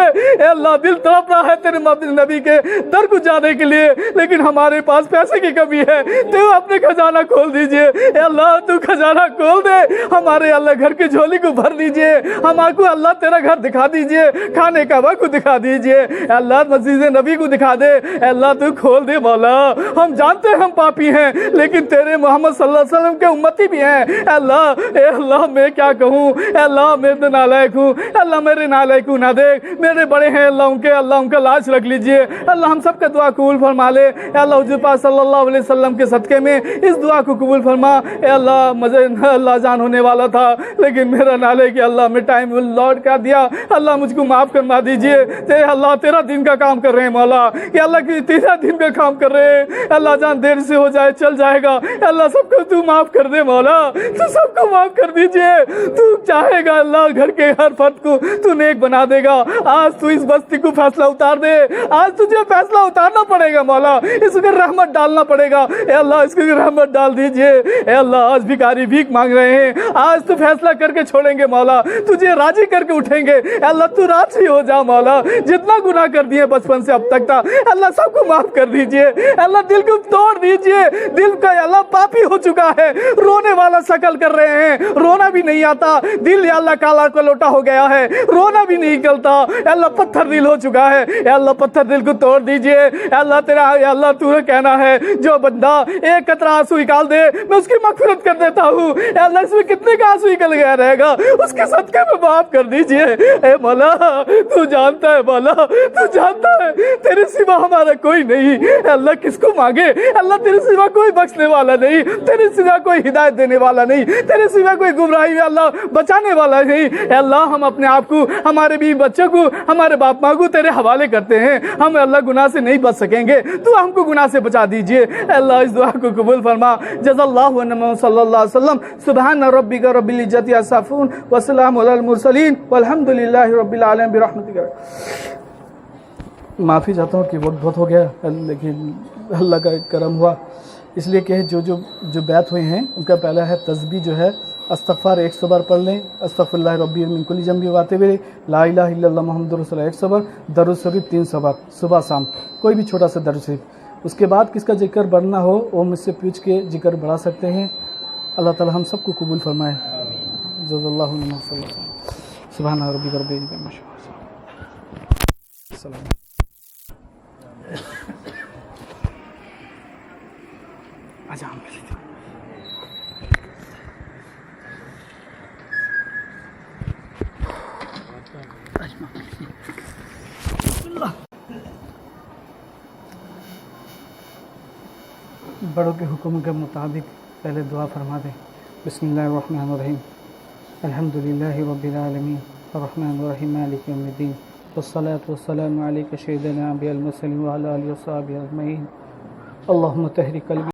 A: अल्लाह दिल तड़प रहा है तेरे तेरे नबी के दर को जाने के लिए, लेकिन हमारे पास पैसे की कमी है। तो अपने खजाना खोल दीजिए अल्लाह, तू खजाना खोल दे हमारे अल्लाह, घर की झोली को भर दीजिए हमको अल्लाह, तेरा घर दिखा दीजिए, खाने का वक्त को दिखा दीजिए अल्लाह, मस्जिद नबी को दिखा दे अल्लाह, तू खोल दे मौला। हम जानते हैं हम पापी हैं, लेकिन तेरे मोहम्मद सल्लल्लाहु अलैहि वसल्लम के उम्मती भी हैं अल्लाह। ए अल्लाह मैं क्या कहूँ अल्लाह, मैं तो नालायक हूँ अल्लाह, मेरे नालायक को ना देख, मेरे बड़े हैं अल्लाह, उनका लाश रख लीजिए अल्लाह, हम सबका दुआ कबूल फरमा ले अल्लाह। हुजूर पाक सल्लल्लाहु अलैहि वसल्लम के सदके में इस दुआ को कबूल फरमा अल्लाह। मुझे अल्लाह जान होने वाला था, लेकिन मेरा नाले कि अल्लाह मैं टाइम लौट कर दिया अल्लाह, मुझको माफ़ करवा दीजिए। ते अल्लाह तेरा दिन का काम कर रहे हैं मौला, कि अल्लाह की तेरा दिन का काम कर रहे हैं अल्लाह, जान देर से हो जाए चल जाएगा अल्लाह, सबको तू माफ़ कर दे मौला, तू सबको माफ़ कर दीजिए। तू चाहेगा अल्लाह घर के हर फर्द को तू नेक बना देगा। आज तू इस बस्ती को फैसला उतार दे, आज तुझे फैसला उतारना पड़ेगा मौला, इसके रहमत डालना पड़ेगा अल्लाह, इसके रहमत डाल दीजिए अल्लाह। आज भिखारी भीख मांग रहे हैं, आज तो फैसला करके छोड़ेंगे मौला, तुझे राजी करके उठेंगे अल्लाह, तू राजी हो जा मौला। जितना गुनाह कर दिए बचपन से अब तक था अल्लाह, सबको माफ कर दीजिए अल्लाह, दिल को तोड़ दीजिए, दिल का अल्लाह पापी हो चुका है, रोने वाला शकल कर रहे हैं, रोना भी नहीं आता, दिल अल्लाह काला कलोटा हो गया है, रोना भी नहीं निकलता अल्लाह, पत्थर दिल हो चुका है अल्लाह, पत्थर दिल को तोड़ दीजिए अल्लाह। तेरा अल्लाह तू कहना है जो बंदा एक कतरा आंसू निकाल दे मैं उसकी मगफिरत कर देता हूँ अल्लाह, इसमें कितने का आंसू निकल गया रहेगा, उसके सदके में माफ कर दीजिए ए मौला। तू जानता है मौला, तू जानता है तेरे सिवा हमारा कोई नहीं अल्लाह, किसको मांगे अल्लाह, तेरे सिवा कोई बख्शने वाला नहीं, तेरे सिवा कोई हिदायत देने वाला नहीं, तेरे सिवा कोई गुमराही में अल्लाह बचाने वाला नहीं अल्लाह। हम अपने आप को, हमारे भी बच्चों को, हमारे बाप माँ को तेरे हवाले करते हैं, हम अल्लाह गुनाह से नहीं बच सकेंगे, तू हमको गुनाह से बचा दीजिए अल्लाह। इस दुआ को कबूल फरमा। जज़ल्लाहु अन्ना सल्लल्लाहु अलैहि वसल्लम, सुबहान रब्बिका रब्बिल इज्जति अस्सफून व सलामुन अलल मुरसलीन वल्हम्दुलिल्लाहि रब्बिल आलमीन बिरहमतिका। माफ़ी चाहता हूँ कि वक्त बहुत हो गया, लेकिन अल्लाह का करम हुआ, इसलिए कि जो बैत हुए हैं उनका पहला है तस्बीह जो है अस्तगफार 100 बार पढ़ लें, अस्तगफिरुल्लाह रब्बी मिन कुल्ली ज़ंबी वाते हुए ला इलाहा इल्लल्लाह मुहम्मदुर रसूलुल्लाह 100 बार, दरूद शरीफ 300 बार सुबह शाम, कोई भी छोटा सा दरूद शरीफ। उसके बाद किसका जिक्र बढ़ना हो वो मुझसे पूछ के जिक्र बढ़ा सकते हैं। अल्लाह ताला हम सबको कबूल फरमाए। जज़ल्लाहु अन्ना सुभान रब्बिका रब्बिल इज्जति अम्मा यसिफून। आजा हम बड़ों के हुक्म के मुताबिक पहले दुआ फरमा दें। बिस्मिल्लाहिर्रहमानिर्रहीम, अल्हम्दुलिल्लाहि रब्बिल आलमीन अर्रहमानिर्रहीम मालिकि यौमिद्दीन वस्सलातु वस्सलामु अलैका सय्यिदना बिल मुरसलीन व अला आलिहि व सहबिहि अजमईन। अल्लाहुम्मा तहरिक